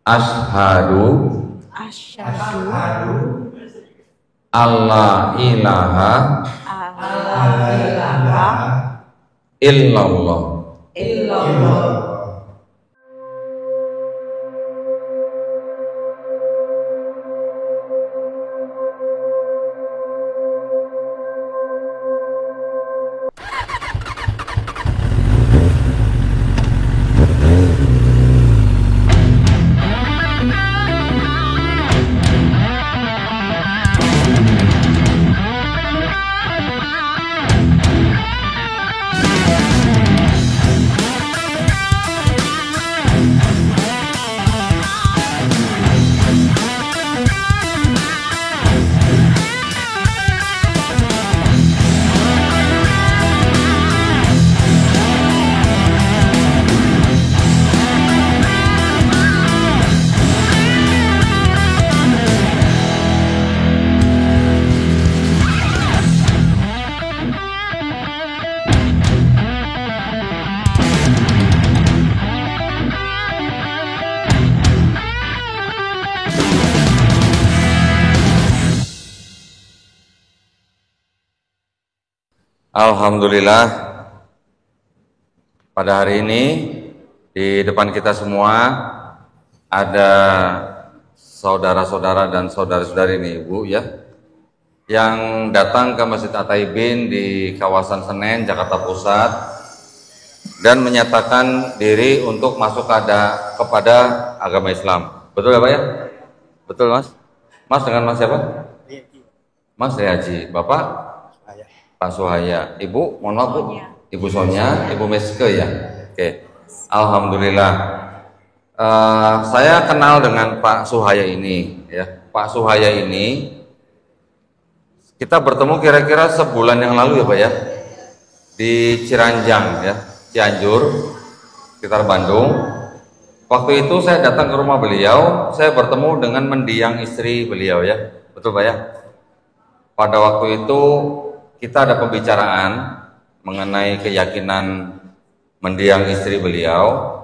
Asyhadu Asyhadu alla ilaha alla ilaha illallah. illallah. Alhamdulillah, pada hari ini di depan kita semua ada saudara-saudara dan saudari-saudari ini, Ibu ya, yang datang ke Masjid At-Taibin di kawasan Senen, Jakarta Pusat, dan menyatakan diri untuk masuk kepada agama Islam. Betul ya Pak ya? Betul Mas? Mas dengan Mas siapa? Mas Riaji. Bapak? Pak Suhaya. Ibu, mohon maaf Bu. Ibu Sonya, Ibu Meske ya. Oke. Alhamdulillah. Saya kenal dengan Pak Suhaya ini ya. Pak Suhaya ini kita bertemu kira-kira sebulan yang lalu ya Pak ya. Di Ciranjang ya, Cianjur, sekitar Bandung. Waktu itu saya datang ke rumah beliau, saya bertemu dengan mendiang istri beliau ya. Betul Pak ya? Pada waktu itu kita ada pembicaraan mengenai keyakinan mendiang istri beliau,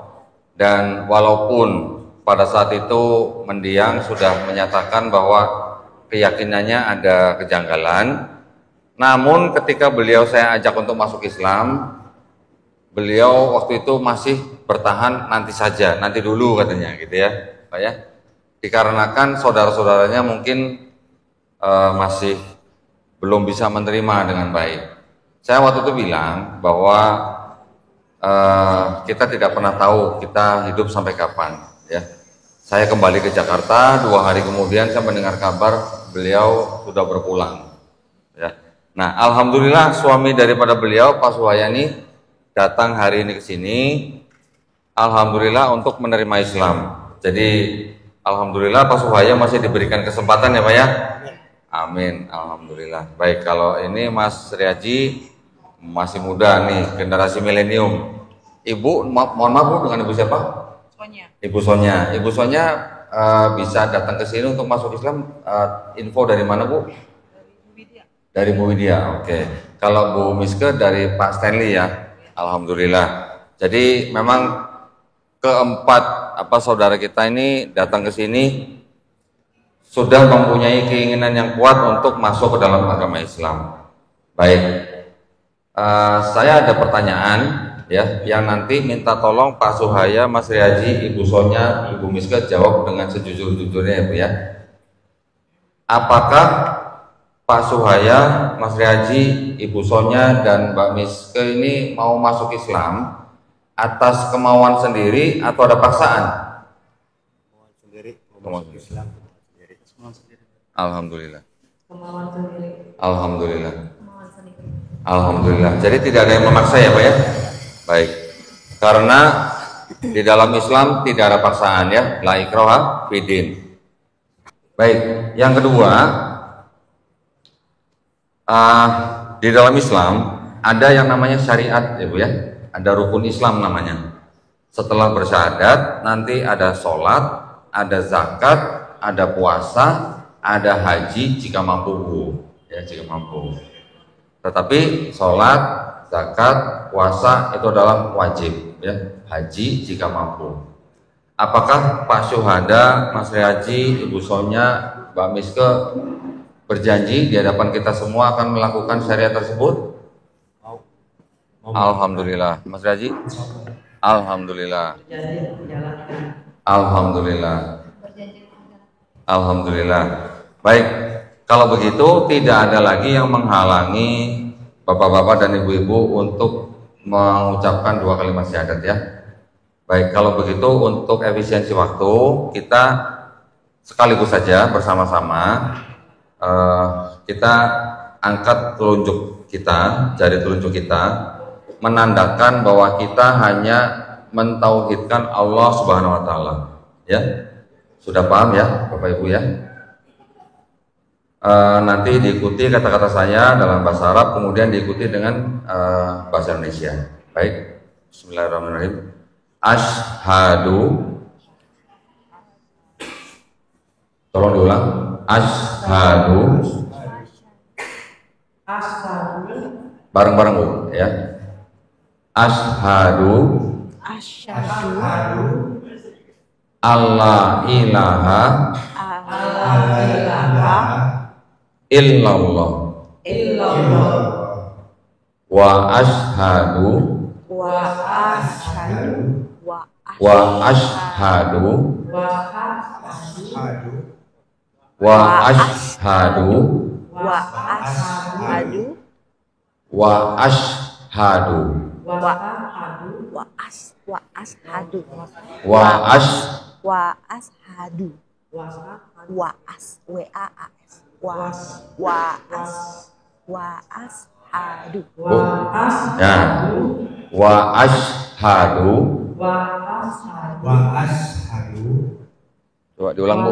dan walaupun pada saat itu mendiang sudah menyatakan bahwa keyakinannya ada kejanggalan, namun ketika beliau saya ajak untuk masuk Islam, beliau waktu itu masih bertahan nanti saja, nanti dulu katanya gitu ya Pak ya, dikarenakan saudara-saudaranya mungkin masih belum bisa menerima dengan baik. Saya waktu itu bilang bahwa kita tidak pernah tahu kita hidup sampai kapan ya. Saya kembali ke Jakarta, 2 hari kemudian saya mendengar kabar beliau sudah berpulang ya. Nah, alhamdulillah suami daripada beliau Pak Suhayani datang hari ini ke sini, alhamdulillah untuk menerima Islam. Jadi alhamdulillah Pak Suhaya masih diberikan kesempatan ya Pak ya. Amin, alhamdulillah. Baik, kalau ini Mas Riaji masih muda nih, generasi milenium. Ibu, mohon maaf Bu, dengan Ibu siapa? Sonya. Ibu Sonya. Ibu Sonya bisa datang ke sini untuk masuk Islam. Info dari mana Bu? Dari Bu Widya. Dari Bu Widya, oke. Kalau Bu Miske dari Pak Stanley ya, alhamdulillah. Jadi memang keempat saudara kita ini datang ke sini sudah mempunyai keinginan yang kuat untuk masuk ke dalam agama Islam. Baik, saya ada pertanyaan ya, yang nanti minta tolong Pak Suhaya, Mas Riaji, Ibu Sonya, Ibu Miske jawab dengan sejujur-jujurnya ya Bu ya. Apakah Pak Suhaya, Mas Riaji, Ibu Sonya, dan Mbak Miske ini mau masuk Islam atas kemauan sendiri atau ada paksaan? Kemauan sendiri, Kemauan masuk Islam. Alhamdulillah. Kemauan sendiri. Alhamdulillah. Kemauan sendiri. Alhamdulillah. Jadi tidak ada yang memaksa ya Pak ya? Baik. Karena di dalam Islam tidak ada paksaan ya. La ikraha fid-din. Baik. Yang kedua, di dalam Islam ada yang namanya syariat ya Bu ya. Ada rukun Islam namanya. Setelah bersyahadat nanti ada sholat, ada zakat, ada puasa, ada haji jika mampu Bu ya, jika mampu. Tetapi sholat, zakat, puasa itu adalah wajib ya, haji jika mampu. apakah Pak Syuhada, Mas Riaji, Ibu Sonya, Mbak Miske berjanji di hadapan kita semua akan melakukan syariat tersebut? Alhamdulillah. Mas Riaji? Alhamdulillah. Alhamdulillah. Alhamdulillah. Baik, kalau begitu tidak ada lagi yang menghalangi Bapak-bapak dan Ibu-ibu untuk mengucapkan 2 kalimat syahadat ya. Baik, kalau begitu untuk efisiensi waktu kita sekaligus saja bersama-sama kita angkat telunjuk kita, jari telunjuk kita, menandakan bahwa kita hanya mentauhidkan Allah Subhanahu wa taala. Ya. Sudah paham ya, Bapak Ibu ya? Nanti diikuti kata-kata saya dalam bahasa Arab, kemudian diikuti dengan bahasa Indonesia. Baik. Bismillahirrahmanirrahim. Asyhadu. Tolong diulang. Asyhadu. Bareng-bareng Bu ya. Asyhadu alla ilaha illallah wa asyhadu Coba diulang Bu.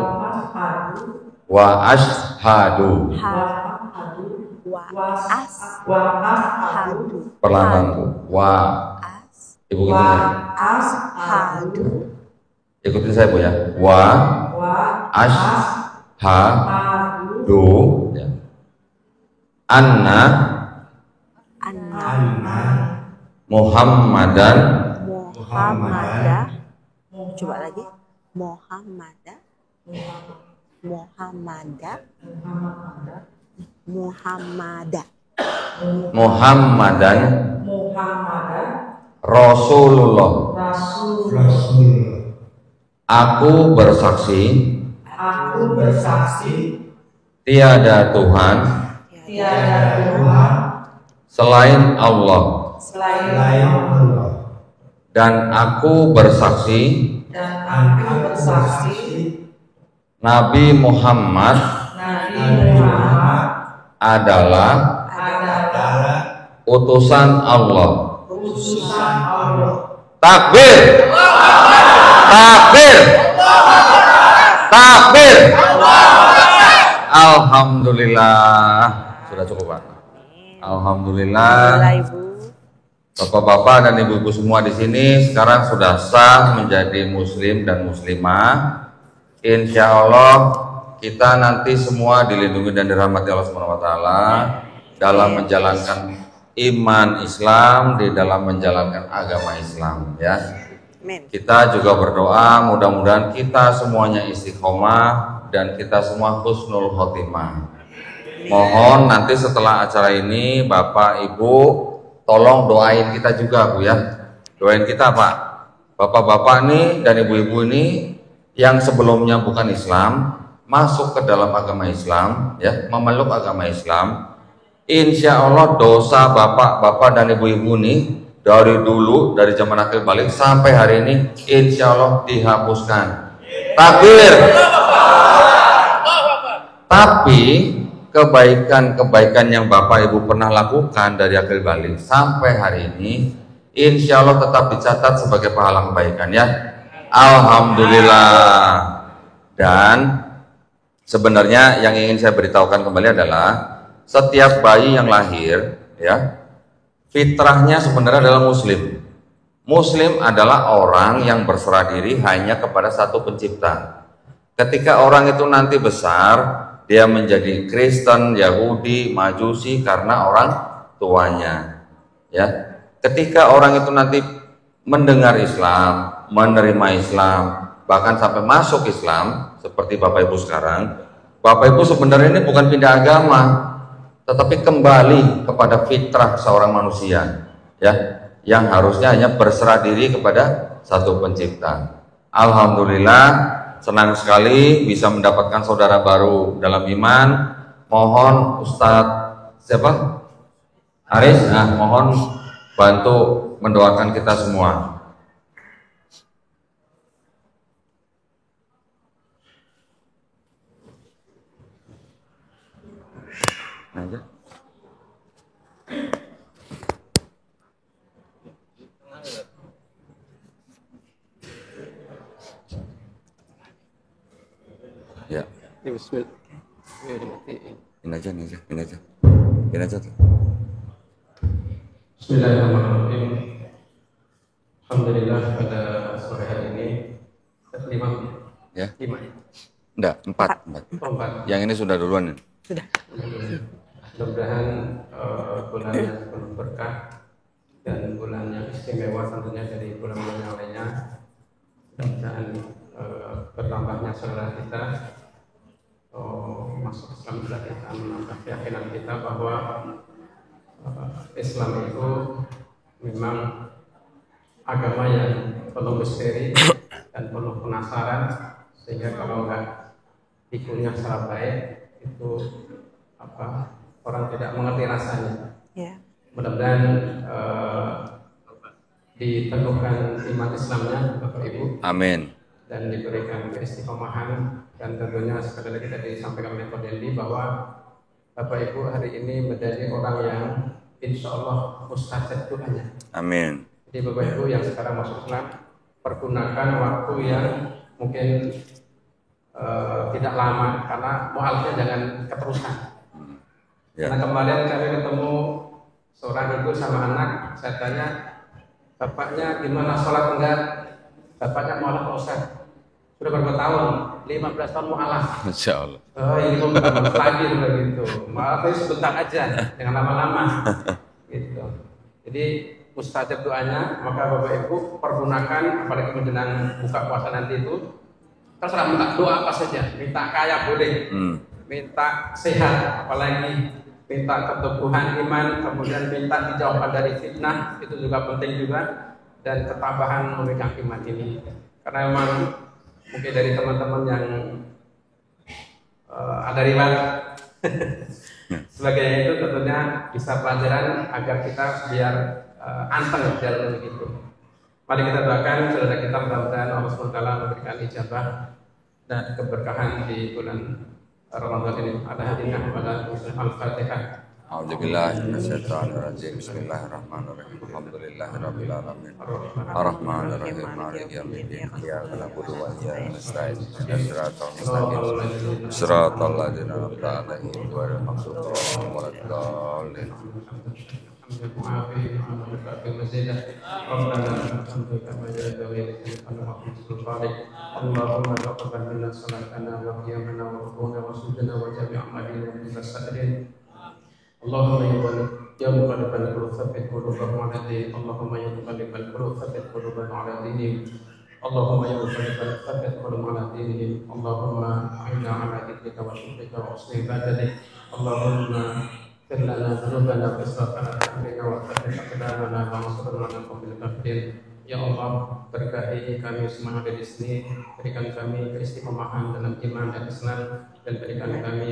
Wa asyhadu. Perlahan Bu. Ibu ikutin saya Bu ya. Wa asyhadu ya. Anna Muhammadan coba lagi Muhammadan Rasulullah. Aku bersaksi tiada Tuhan selain Allah. Dan aku bersaksi Nabi Muhammad adalah utusan Allah. Takbir. Takbir. Takbir. Alhamdulillah. Sudah cukup Pak. Alhamdulillah. Bapak-bapak dan ibu-ibu semua di sini sekarang sudah sah menjadi muslim dan muslimah. Insya Allah kita nanti semua dilindungi dan dirahmati Allah Subhanahu wa taala dalam menjalankan iman Islam, di dalam menjalankan agama Islam ya. Kita juga berdoa mudah-mudahan kita semuanya istiqomah dan kita semua husnul khotimah. Mohon nanti setelah acara ini Bapak Ibu tolong doain kita juga Bu ya. Doain kita Pak. Bapak-bapak nih dan ibu-ibu ini yang sebelumnya bukan Islam masuk ke dalam agama Islam ya, memeluk agama Islam. Insya Allah dosa bapak-bapak dan ibu-ibu nih dari dulu, dari zaman akhir balik sampai hari ini insya Allah dihapuskan. Takbir. Tapi kebaikan-kebaikan yang Bapak Ibu pernah lakukan dari akhir balik sampai hari ini insya Allah tetap dicatat sebagai pahala kebaikan ya. Alhamdulillah. Dan sebenarnya yang ingin saya beritahukan kembali adalah setiap bayi yang lahir ya, fitrahnya sebenarnya adalah muslim. Muslim adalah orang yang berserah diri hanya kepada satu pencipta. Ketika orang itu nanti besar, dia menjadi Kristen, Yahudi, Majusi karena orang tuanya. Ya, ketika orang itu nanti mendengar Islam, menerima Islam, bahkan sampai masuk Islam seperti Bapak Ibu sekarang, Bapak Ibu sebenarnya ini bukan pindah agama, tetapi kembali kepada fitrah seorang manusia, ya, yang harusnya hanya berserah diri kepada satu pencipta. Alhamdulillah, senang sekali bisa mendapatkan saudara baru dalam iman. Mohon Ustadz siapa? Aris, mohon bantu mendoakan kita semua. Aja. Ya. Bismillah. Ini aja. Bismillahirrahmanirrahim. Alhamdulillah pada sore hari ini 5 ya. 5. Enggak, 4. Oh, 4. Yang ini sudah duluan. Sudah. Mudah-mudahan bulan yang penuh berkah dan bulan yang istimewa tentunya dari bulan-bulan yang lainnya. Mudah-mudahan bertambahnya saudara kita masuk Islam juga kita menambah keyakinan kita bahwa Islam itu memang agama yang penuh misteri dan penuh penasaran, sehingga kalau nggak dikunyah secara baik itu orang tidak mengerti rasanya. Ya. Mudah-mudahan diteguhkan iman Islamnya Bapak Ibu. Amin. Dan diberikan keistiqomahan, dan tentunya sekali lagi tadi disampaikan oleh Pak Dendi bahwa Bapak Ibu hari ini menjadi orang yang insya Allah mustajab doanya. Amin. Jadi Bapak Ibu yang sekarang masuk Islam, pergunakan waktu yang mungkin tidak lama, karena mualafnya jangan keterusan. Ya. Karena kemarin kami ketemu seorang ibu sama anak, saya tanya, bapaknya gimana sholat enggak? Bapaknya mualaf Pak Ustaz. Sudah berapa tahun? 15 tahun mualaf. Insya Allah. Oh, ini mau lagi begitu. Mualafnya sebentar aja, jangan lama-lama. Gitu. Jadi mustajab doanya, maka Bapak Ibu pergunakan, apalagi menjelang buka puasa nanti itu, terserah minta doa apa saja, minta kaya boleh, minta sehat, apalagi minta keteguhan iman, kemudian minta dijauhkan dari fitnah, itu juga penting juga, dan ketabahan memegang iman ini. Karena memang mungkin dari teman-teman yang ada riwayat sebagainya itu tentunya bisa pelajaran agar kita biar anteng jalan begitu. Mari kita doakan saudara kita, mudah-mudahan Allah SWT memberikan ijabah dan keberkahan di bulan Ramadan ini. Ada hadiah pada Al-Fatihah. A'udzubillahi minasyaitonirrajim. Bismillahirrahmanirrahim. Alhamdulillahirabbil alamin. Arrahmanirrahim. Maliki yaumiddin. Iyyaka na'budu wa iyyaka nasta'in. Ihdinas siratal mustaqim. Siratal ladzina an'amta 'alaihim ghairil maghdubi 'alaihim waladdallin. Allahumma taqabbal minna salatana wa qiyamana wa ruku'ana wa sujudana wa jami'a a'malina wa tasadiqin. Allahumma ya muqallibal qulub tsabbit qulubana 'ala dinik. Allahumma ya muqallibal qulub tsabbit qulubana 'ala dinik. Allahumma ya muqallibal tsabbit qulubana 'ala dinik. Allahumma a'inna 'ala dhikrika wa syukrika wa husni ibadatik. Allahumma ighfir lana dhunubana wa israfana fi amrina wa thabbit aqdamana wa ansurna 'alal qawmil kafirin. Ya Allah, berkahi kami semua ada di sini, berikan kami keistiqomahan dalam iman dan Islam, dan berikan kami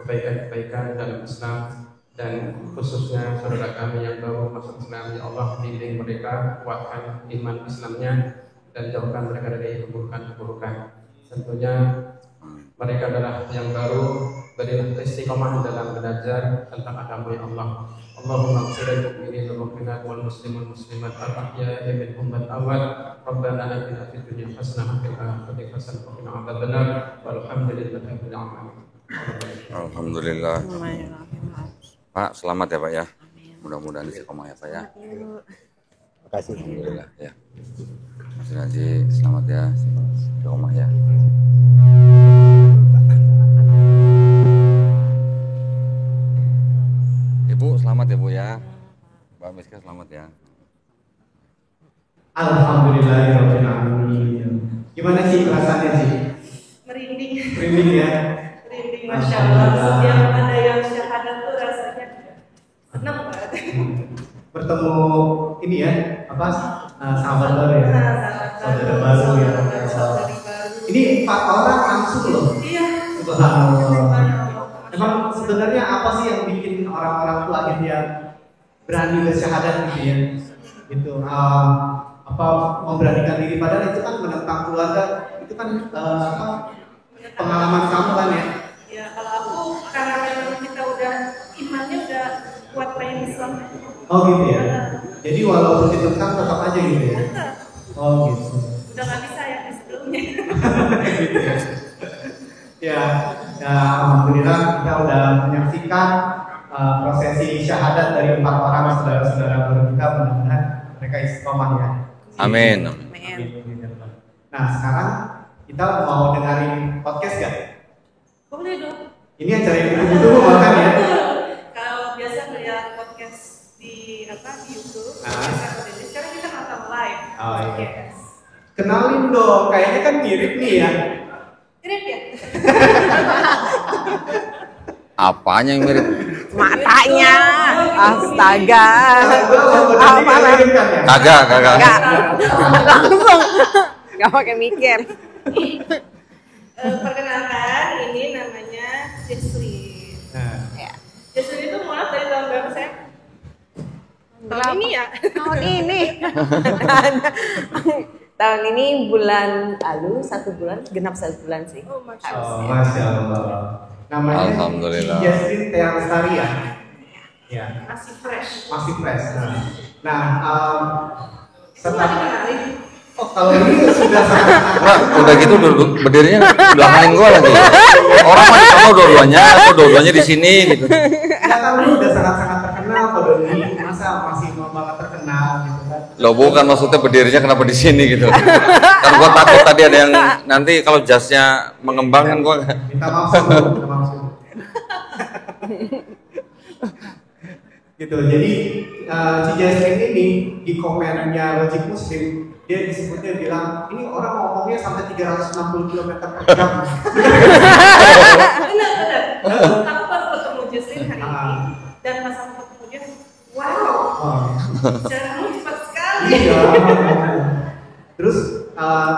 kebaikan-kebaikan dalam Islam, dan khususnya saudara kami yang baru masuk Islam. Ya Allah, bimbing mereka, kuatkan iman Islamnya, dan jauhkan mereka dari keburukan-keburukan. Tentunya mereka adalah yang baru, berilah istiqomah dalam belajar tentang agama ya Allah. Allahumma ighfir lil mu'minin wal mu'minat wal muslimin wal muslimat al-ahya'i minhum wal amwat. Rabbana atina fid dunya hasanah wa fil akhirati hasanah wa qina adzabannar. Walhamdulillahi rabbil alamin. Alhamdulillah. Pak, selamat ya Pak ya. Mudah-mudahan istiqomah ya Pak ya. Terima kasih. Alhamdulillah ya. Mas Haji, selamat ya. Istiqomah ya. Ibu selamat ya Bu ya. Mbak Miska selamat ya. Alhamdulillahirabbil alamin. Gimana sih Merinding ya. Merinding, Masya Allah. Setiap ada yang syahadat tuh rasanya senang banget. Bertemu ini ya, apa sahabat baru ya, saudara baru ya. Saudari baru. Ini 4 orang langsung loh. Iya. Subhanallah. Emang sebenarnya apa sih yang bikin orang-orang tua akhirnya berani bersyahadat gitu ya? Gitu. Apa memberanikan diri, padahal itu kan menentang keluarga, itu kan apa pengalaman kamu kan ya? Ya kalau aku karena memang kita udah imannya udah kuat kayak Islam. Oh gitu ya. Jadi walaupun ditentang tetap aja gitu ya. Oh gitu. Udah nggak bisa ya di sebelumnya. Gitu ya. Ya, alhamdulillah kita udah menyaksikan prosesi syahadat dari 4 orang saudara-saudara baru kita, mudah-mudahan mereka istiqomah ya. Amin. Nah sekarang kita mau dengerin podcast gak? Boleh dong. Ini acara yang dulu makan ya? Kalau biasa lihat podcast di YouTube, sekarang kita nonton live. Oh iya. Yes. Kenalin dong, kayaknya kan mirip nih ya. Mirip ya? Apanya yang mirip? Matanya. Astaga. Apa mirip kan ya? Kagak. Enggak. Langsung. Enggak pakai mikir. Perkenalkan, ini namanya Jesslyn. Ya. Jesslyn itu mualaf dari tahun berapa saya? Tahun ini ya? Tahun ini. Tahun ini bulan lalu 1 bulan, genap 1 bulan sih. Oh, Masya Oh, Masya Allah. Namanya Alhamdulillah. Jesslyn Tea Lestari ya? Ya, Masih fresh. masih fresh. Nah, Setelah setelah dikenalin, oh kalau ini sudah sangat Nah, udah gitu berdirinya belakangin gua lagi. Orang mah ketemu dua-duanya, atau dua-duanya di sini gitu. ya kan lu udah sangat-sangat terkenal kok Doni, masa masih mau banget terkenal gitu kan? Loh bukan, maksudnya berdirinya kenapa di sini gitu. Kan gua takut tadi ada yang nanti kalau jasnya mengembang kan gua. Minta maaf dulu, minta maaf dulu. Gitu, jadi si Jesslyn ini di komennya Wajib Muslim dia disebutnya bilang ini orang ngomongnya sampai 360 km per jam. benar. Aku baru ketemu Jesslyn hari ini. Dan pas aku ketemu dia, wow, Oh. jarakmu cepat sekali. Iya. Terus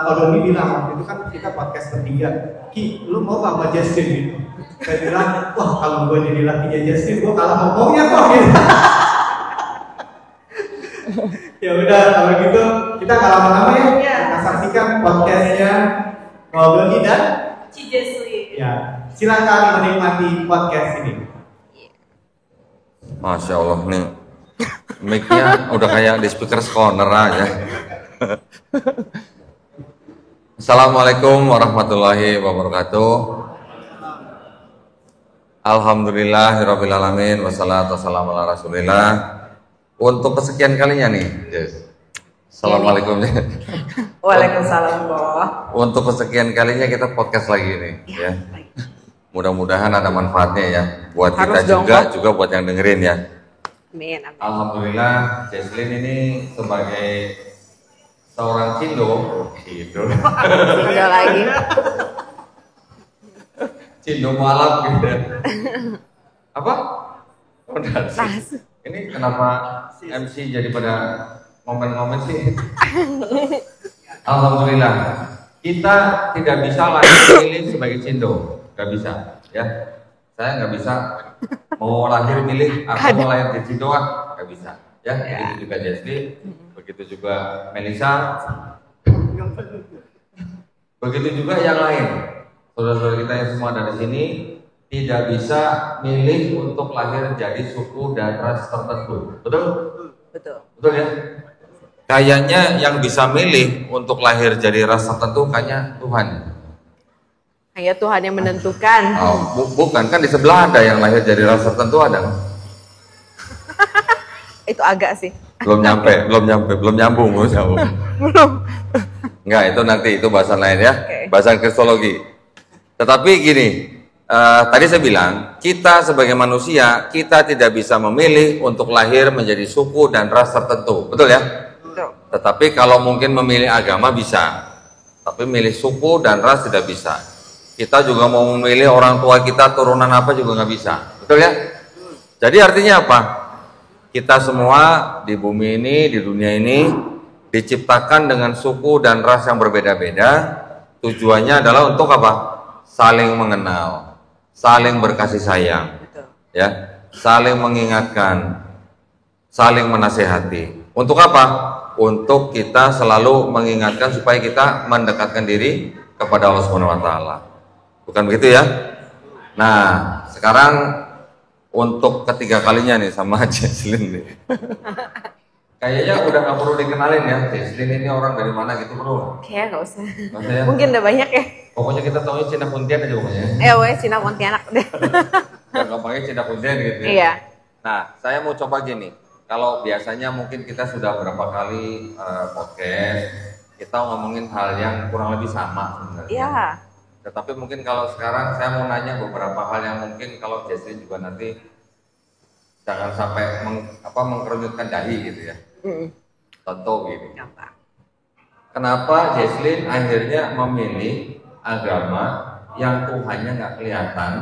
Doni bilang waktu itu kan kita podcast bertiga, Ki, lu mau gak sama Jesslyn gitu? Saya bilang, wah kalau gue jadi lakinya Jesslyn, gue kalah ngomongnya kok gitu. Ya udah kalau gitu kita gak lama-lama ya, Iya. kita saksikan podcastnya Doni dan Ci Jesslyn. ya silakan menikmati podcast ini. Masya Allah nih, mic-nya udah kayak di speaker corner aja. Assalamualaikum warahmatullahi wabarakatuh. Alhamdulillahirrabbilalamin. Wassalatu wassalamu ala rasulillah. Untuk kesekian kalinya nih, yes. Assalamualaikum. Waalaikumsalam, Boh. Untuk kesekian kalinya kita podcast lagi nih, ya. Mudah-mudahan ada manfaatnya ya, buat Harus kita dong, juga buat yang dengerin ya. Amin, amin. Alhamdulillah, Jesslyn ini sebagai seorang Cindo Tinggal lagi. Cindo mualaf gitu ya. Apa? Udah sih. Nah, Ini kenapa MC jadi pada ngomen-ngomen sih? Alhamdulillah, kita tidak bisa lagi milih sebagai Cindo, nggak bisa, ya. Saya nggak bisa mau lahir milih atau mau lahir di Cindo, nggak bisa, ya. Begitu juga Jesslyn, begitu juga Melisa, begitu juga yang lain. Saudara-saudara kita yang semua ada di sini tidak bisa milih untuk lahir jadi suku dan ras tertentu, betul? betul. Betul ya? Kayaknya yang bisa milih untuk lahir jadi ras tertentu kayaknya Tuhan. Hanya Tuhan yang menentukan. Oh, bukan, kan di sebelah ada yang lahir jadi ras tertentu ada. Itu agak sih. Belum nyambung. Belum. Enggak, itu nanti itu bahasan lain ya, Oke. bahasan kristologi. Tetapi gini, tadi saya bilang, kita sebagai manusia, kita tidak bisa memilih untuk lahir menjadi suku dan ras tertentu, betul ya? Betul. Tetapi kalau mungkin memilih agama bisa, tapi milih suku dan ras tidak bisa. Kita juga mau memilih orang tua kita turunan apa juga nggak bisa, betul ya? Jadi artinya apa? Kita semua di bumi ini, di dunia ini diciptakan dengan suku dan ras yang berbeda-beda. Tujuannya adalah untuk apa? Saling mengenal, saling berkasih sayang, ya, saling mengingatkan, saling menasehati. Untuk apa? Untuk kita selalu mengingatkan supaya kita mendekatkan diri kepada Allah Subhanahu wa taala. Bukan begitu ya? Nah, sekarang untuk ketiga kalinya nih sama Jesslyn nih. Kayaknya udah nggak perlu dikenalin ya, Jesslyn ini orang dari mana gitu, bro? Kayaknya nggak usah. Nggak usah ya? Mungkin udah banyak ya. Pokoknya kita tahunya Cina Kuntian aja pokoknya. Wes Cina Pontianak deh. Gampangnya Cina Kuntian gitu ya. Iya. Nah, saya mau coba gini. Kalau biasanya mungkin kita sudah berapa kali podcast, kita ngomongin hal yang kurang lebih sama sebenarnya. Iya. Tetapi mungkin kalau sekarang saya mau nanya beberapa hal yang mungkin kalau Jesslyn juga nanti jangan sampai mengkerunyutkan dahi gitu ya. Contoh gini. Kenapa Jesslyn akhirnya memilih agama yang Tuhannya nggak kelihatan,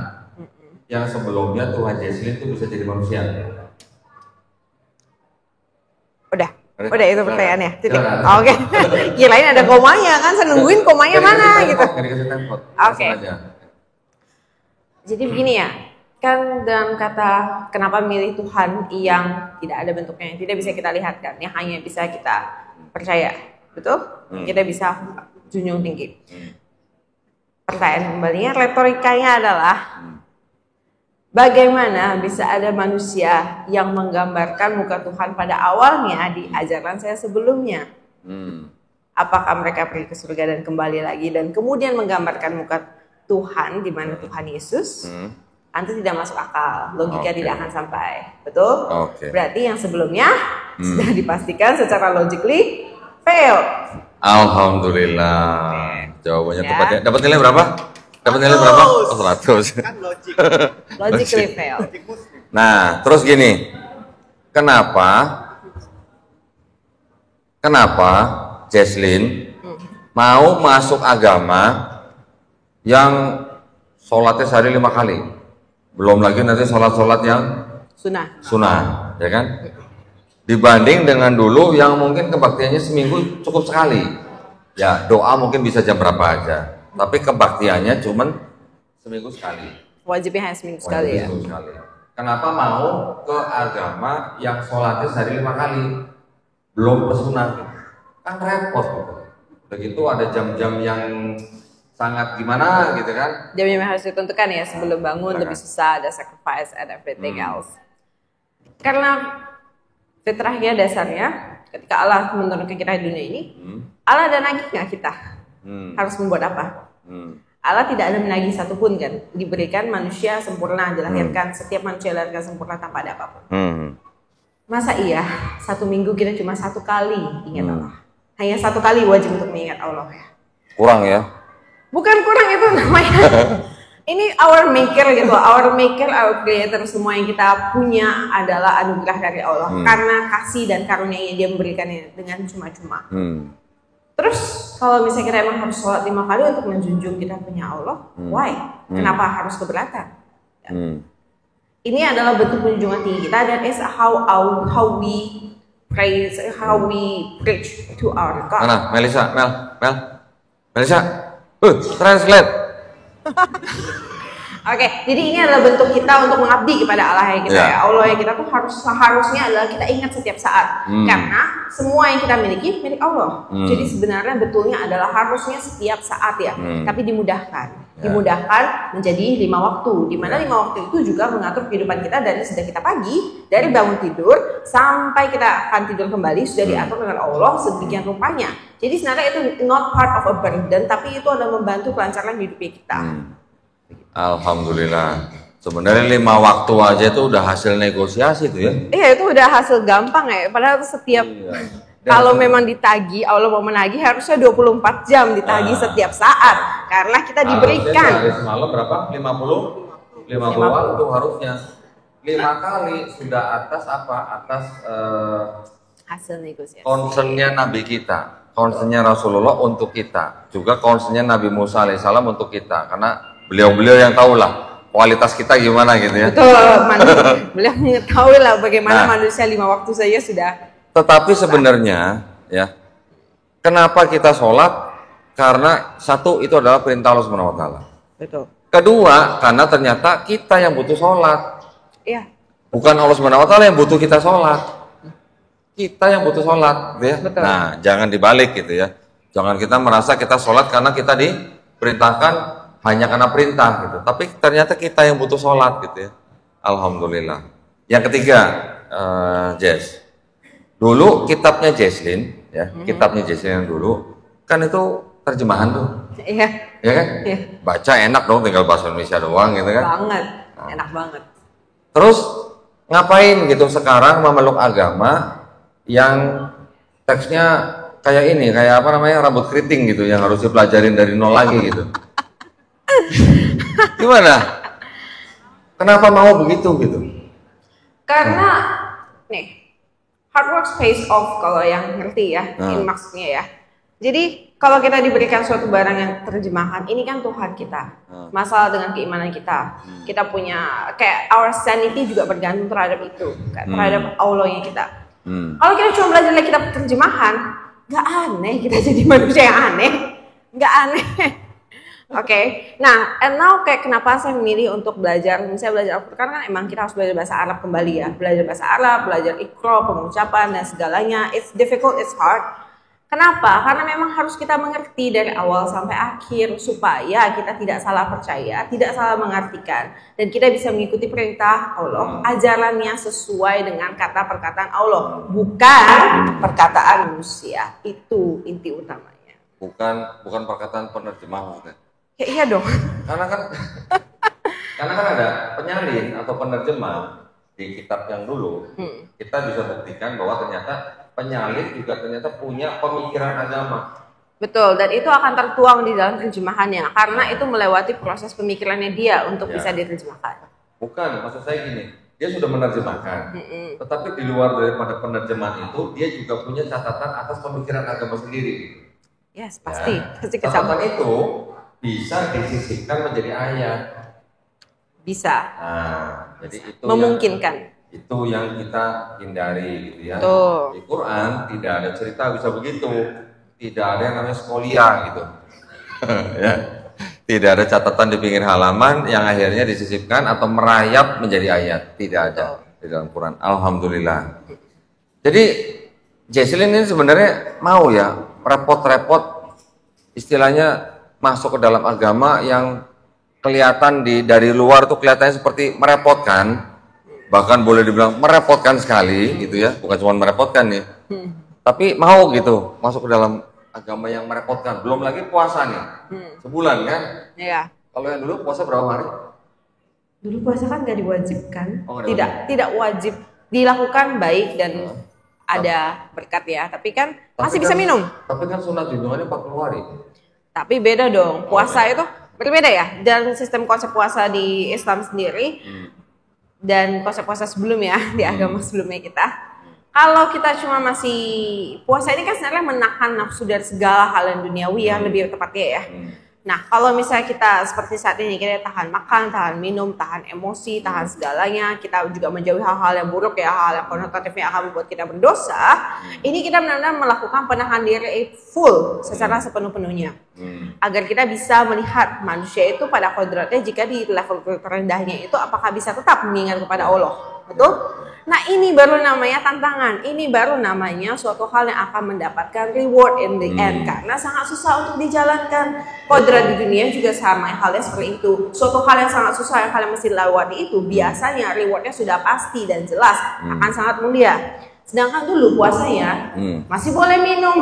yang sebelumnya Tuhan Jesslyn itu bisa jadi manusia? Udah itu pertanyaannya. Titik. Silakan. Oke. Kirain ada komanya kan, saya nungguin komanya mana gitu. Nggak dikasih tempo. Oke. Langsung aja. Jadi begini ya, kan dalam kata kenapa milih Tuhan yang tidak ada bentuknya, yang tidak bisa kita lihat kan, yang hanya bisa kita percaya, betul? Kita bisa junjung tinggi. Pertanyaan kembalinya, retorikanya adalah bagaimana bisa ada manusia yang menggambarkan muka Tuhan pada awalnya di ajaran saya sebelumnya? Apakah mereka pergi ke surga dan kembali lagi dan kemudian menggambarkan muka Tuhan di mana Tuhan Yesus? Nanti tidak masuk akal, logika tidak akan sampai, betul? Berarti yang sebelumnya sudah dipastikan secara logically fail. Alhamdulillah. Jawabannya tepat ya. Dapat nilai berapa? Dapat nilai berapa? Oh, 100. Kan logik. Logically fail. Nah, terus gini. Kenapa Jesslyn mau masuk agama yang sholatnya sehari 5 kali? Belum lagi nanti sholat-sholat yang sunnah, ya kan? Dibanding dengan dulu yang mungkin kebaktiannya seminggu cukup sekali. Ya, doa mungkin bisa jam berapa aja. Tapi kebaktiannya cuman seminggu sekali. Wajibnya hanya seminggu sekali ya. Seminggu sekali. Kenapa mau ke agama yang sholatnya sehari 5 kali? Belum ke sunnah gitu. Kan repot gitu. Begitu ada jam-jam yang sangat gimana gitu kan? Jam yang harus ditentukan ya sebelum bangun lebih susah, ada sacrifice and everything else. Karena fitrahnya dasarnya ketika Allah menurunkan kita di dunia ini, Allah ada nagih nggak kita? Harus membuat apa? Allah tidak ada menagih satupun kan. Diberikan manusia sempurna, dilahirkan setiap manusia dilahirkan sempurna tanpa ada apapun. Masa iya 1 minggu kita cuma 1 kali ingat Allah? Hanya 1 kali wajib untuk mengingat Allah ya? Kurang ya? Bukan kurang, itu namanya ini our maker gitu, our maker, our creator, semua yang kita punya adalah anugerah dari Allah karena kasih dan karunia-Nya Dia memberikannya dengan cuma-cuma. Terus kalau misalnya kita emang harus sholat 5 kali untuk menjunjung kita punya Allah, why? Kenapa harus keberatan? Ya. Ini adalah bentuk penjunjungan tinggi kita dan is how we praise, how we preach to our God. Mana? Melisa, Melisa. Translate. Oke, jadi ini adalah bentuk kita untuk mengabdi kepada Allah yang kita ya. Allah yang kita tuh seharusnya adalah kita ingat setiap saat. Karena semua yang kita miliki milik Allah. Jadi sebenarnya betulnya adalah harusnya setiap saat ya. Tapi dimudahkan. Dimudahkan menjadi 5 waktu. Di mana 5 waktu itu juga mengatur kehidupan kita dari sejak kita pagi, dari bangun tidur sampai kita akan tidur kembali sudah diatur dengan Allah sedemikian rupanya. Jadi sebenarnya itu not part of a burden, tapi itu adalah membantu kelancaran hidup kita. Alhamdulillah. Sebenarnya 5 waktu aja itu udah hasil negosiasi tuh ya. Iya, itu udah hasil gampang ya. Padahal setiap kalau memang ditagi, Allah mau menagih harusnya 24 jam ditagi setiap saat. Karena kita diberikan. Harusnya semalam berapa? 50 waktu harusnya. 5 kali sudah atas apa? Atas hasil negosiasi. concernnya Nabi kita. concernnya Rasulullah untuk kita, juga concernnya Nabi Musa alaihissalam untuk kita, karena beliau-beliau yang tahulah kualitas kita gimana gitu ya. Betul, beliau mengetahui lah bagaimana manusia 5 waktu saja sudah. Tetapi sebenarnya ya, kenapa kita sholat? Karena satu, itu adalah perintah Allah Subhanahu Wa Taala. Betul. Kedua, karena ternyata kita yang butuh sholat. Iya. Bukan Allah Subhanahu Wa Taala yang butuh kita sholat. Kita yang butuh sholat, gitu ya. Betul. Nah, jangan dibalik gitu ya. Jangan kita merasa kita sholat karena kita diperintahkan hanya karena perintah gitu. Tapi ternyata kita yang butuh sholat gitu ya. Alhamdulillah. Yang ketiga, Jess. Dulu kitabnya Jesslyn, ya, kitabnya Jesslyn yang dulu kan itu terjemahan tuh. Iya. Ya kan? Iya. Baca enak dong, tinggal bahasa Indonesia doang gitu kan. Banget. Enak banget. Terus ngapain gitu sekarang memeluk agama yang teksnya kayak ini, kayak apa namanya, rambut keriting gitu, yang harus dipelajarin dari nol lagi gitu. Gimana? Kenapa mau begitu gitu? Karena nih, hard work pays off kalau yang ngerti ya, ini maksudnya ya. Jadi kalau kita diberikan suatu barang yang terjemahan, ini kan Tuhan kita. Masalah dengan keimanan kita. Kita punya kayak our sanity juga bergantung terhadap itu, terhadap Allahnya kita. Kalau kita cuma belajar lagi kitab terjemahan, nggak aneh kita jadi manusia yang aneh, nggak aneh. Oke, nah, and now kayak kenapa saya memilih untuk belajar, misalnya belajar Al-Quran kan emang kita harus belajar bahasa Arab kembali ya, belajar bahasa Arab, belajar Iqra, pengucapan dan segalanya, it's difficult, it's hard. Kenapa? Karena memang harus kita mengerti dari awal sampai akhir supaya kita tidak salah percaya, tidak salah mengartikan, dan kita bisa mengikuti perintah Allah, ajarannya sesuai dengan kata perkataan Allah, bukan perkataan manusia. Itu inti utamanya. Bukan perkataan penerjemah maksudnya. Ya iya dong. Karena kan ada penyalin atau penerjemah di kitab yang dulu. Kita bisa buktikan bahwa ternyata penyalin juga ternyata punya pemikiran agama. Betul, dan itu akan tertuang di dalam terjemahannya karena itu melewati proses pemikirannya dia untuk bisa diterjemahkan. Bukan, maksud saya gini, dia sudah menerjemahkan. Tetapi di luar daripada penerjemahan itu, dia juga punya catatan atas pemikiran agama sendiri. Yes, pasti Catatan kecampur. itu bisa disisipkan menjadi ayat. Bisa. Nah, jadi itu memungkinkan. Itu yang kita hindari gitu ya. Tuh. Di Quran tidak ada cerita bisa begitu. Tidak ada yang namanya skolia gitu. Ya. Tidak ada catatan di pinggir halaman yang akhirnya disisipkan atau merayap menjadi ayat. Tidak ada di dalam Quran. Alhamdulillah. Jadi Jesslyn ini sebenarnya mau ya repot-repot istilahnya masuk ke dalam agama yang kelihatan dari luar tuh kelihatannya seperti merepotkan. Bahkan boleh dibilang merepotkan sekali gitu ya, bukan cuma merepotkan nih, tapi mau gitu masuk ke dalam agama yang merepotkan. Belum lagi puasa nih, sebulan kan? Iya. Kalau yang dulu puasa berapa hari? Dulu puasa kan nggak diwajibkan, Oh, tidak wajib dilakukan baik dan ada berkat ya, tapi kan masih bisa minum. Tapi kan sunat junjungannya 40 hari. Tapi beda dong, puasa itu berbeda ya, dan sistem konsep puasa di Islam sendiri. Dan puasa-puasa sebelumnya di agama sebelumnya kita, kalau kita cuma masih puasa ini kan sebenarnya menahan nafsu dari segala hal yang duniawi ya, lebih tepatnya ya. Nah kalau misalnya kita seperti saat ini kita tahan makan, tahan minum, tahan emosi, tahan segalanya, kita juga menjauhi hal-hal yang buruk ya, hal yang konotatifnya akan membuat kita berdosa. Ini kita benar-benar melakukan penahan diri full secara sepenuh-penuhnya, agar kita bisa melihat manusia itu pada kodratnya jika di level terendahnya itu apakah bisa tetap mengingat kepada Allah. Betul? Nah ini baru namanya tantangan, ini baru namanya suatu hal yang akan mendapatkan reward in the end, karena sangat susah untuk dijalankan. Kodrat di dunia juga sama halnya seperti itu, suatu hal yang sangat susah yang kalian mesti lewati itu biasanya rewardnya sudah pasti dan jelas akan sangat mulia. Sedangkan dulu puasanya masih boleh minum.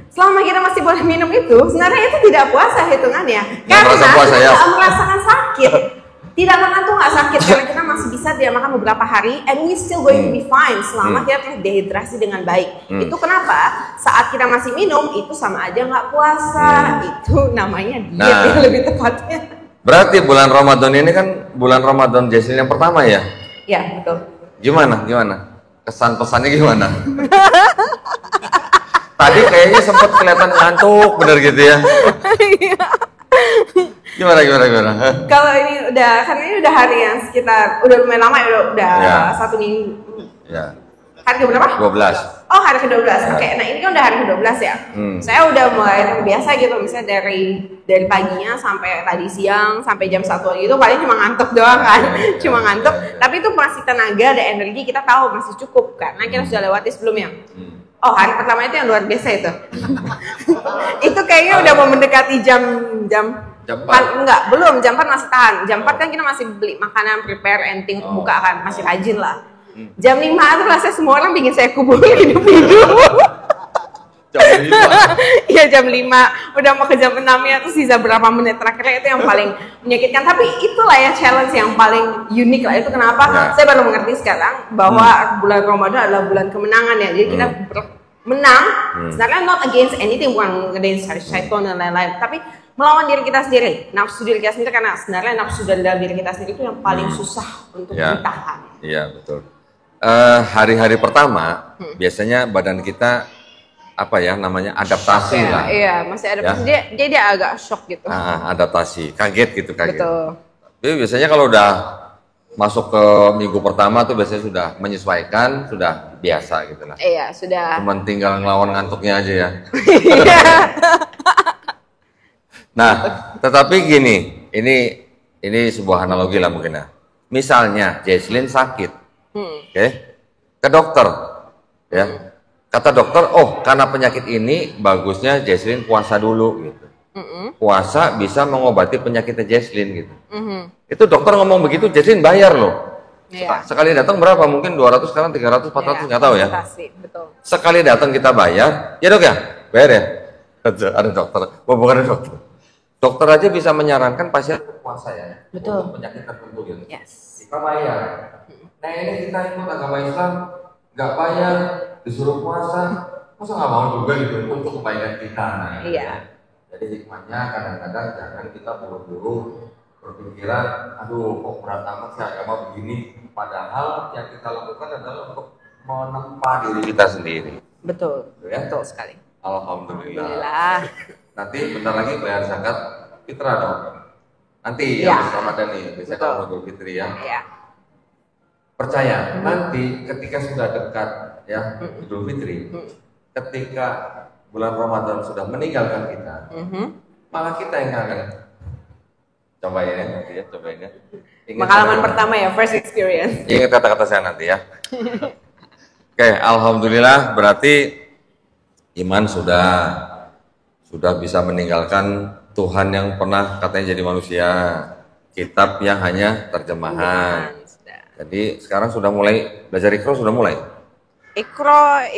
Selama kita masih boleh minum itu sebenarnya itu tidak puasa hitungannya, karena kita merasakan sakit. Tidak makan tuh nggak sakit karena kita masih bisa tidak makan beberapa hari and we still going to be fine selama kita dehidrasi dengan baik. Itu kenapa saat kita masih minum itu sama aja nggak puasa. Itu namanya diet lebih tepatnya. Berarti bulan Ramadan ini kan bulan Ramadan Jesslyn yang pertama ya? Ya betul. Gimana? Kesan pesannya gimana? Tadi kayaknya sempat kelihatan ngantuk, bener gitu ya. Gimana? Kalau ini udah, karena ini udah hari yang sekitar, udah lumayan lama ya, udah Ya. 1 minggu. Ya. Hari ke-berapa? 12. Oh, hari ke-12. Oke, nah ini kan udah hari ke-12 ya. Saya udah mulai terbiasa gitu, misalnya dari paginya sampai tadi siang, sampai jam 1 gitu, paling cuma ngantuk doang kan. Cuma ngantuk, tapi itu masih tenaga dan energi kita tahu masih cukup, karena kita sudah lewati sebelumnya. Oh, hari pertama itu yang luar biasa itu. Itu kayaknya udah mau mendekati jam Jam 4? Enggak, belum, jam 4 masih tahan. Jam 4 kan kita masih beli makanan, prepare, anything, buka kan, masih rajin lah. Jam 5 itu rasanya semua orang bikin saya kubur hidup-hidup. Jam 5? Iya, jam 5, udah mau ke jam 6 ya, terus sisa berapa menit terakhirnya itu yang paling menyakitkan. Tapi itulah ya challenge yang paling unik lah. Itu kenapa saya baru mengerti sekarang bahwa bulan Ramadan adalah bulan kemenangan ya. Jadi kita menang, sebenarnya not against anything, bukan against syaitan dan lain-lain, tapi melawan diri kita sendiri, nafsu diri kita sendiri, karena sebenarnya nafsu dan dalam diri kita sendiri itu yang paling susah untuk ditahan. Iya, betul. Hari-hari pertama biasanya badan kita apa ya namanya adaptasi lah. Iya, masih adaptasi. Dia agak shock gitu. Adaptasi, kaget. Betul. Tapi biasanya kalau udah masuk ke minggu pertama tuh biasanya sudah menyesuaikan, sudah biasa gitu lah. Iya, sudah. Cuman tinggal ngelawan ngantuknya aja ya. Iya. Nah, tetapi gini, ini sebuah analogi lah mungkin ya. Misalnya Jesslyn sakit. Oke, ke dokter, ya. Kata dokter, oh karena penyakit ini bagusnya Jesslyn puasa dulu gitu. Puasa bisa mengobati penyakitnya Jesslyn gitu. Itu dokter ngomong begitu, Jesslyn bayar loh. Iya. Sekali datang berapa? Mungkin 200, sekarang 300, 400, nggak tahu ya. Betul. Sekali datang kita bayar, ya dok ya, bayar ya. Ada dokter, bukan ada dokter. Dokter aja bisa menyarankan pasien puasa ya. Betul. Untuk penyakit tertentu gitu. Yes. Kita bayar. Nah ini kita ikut agama Islam, nggak bayar, disuruh puasa, masa nggak mau juga gitu untuk kebaikan kita. Nah, Iya. Jadi hikmahnya kadang-kadang jangan kita buru-buru berpikiran, aduh kok berat amat sih agama begini. Padahal yang kita lakukan adalah untuk menempa diri kita sendiri. Betul. Ya? Betul sekali. Alhamdulillah. Nanti bentar lagi bayar zakat fitrah dong. Nanti ya Ramadan nih, biasanya kalau Idul Fitri ya. Iya. Percaya, nanti ketika sudah dekat ya Idul Fitri, ketika bulan Ramadan sudah meninggalkan kita, malah kita yang akan cobain ya nanti ya, cobain ya. Pengalaman pertama ya, first experience. Ingat kata-kata saya nanti ya. Oke, alhamdulillah berarti iman sudah bisa meninggalkan Tuhan yang pernah katanya jadi manusia, kitab yang hanya terjemahan. Jadi sekarang sudah mulai belajar Iqra, sudah mulai. Iqra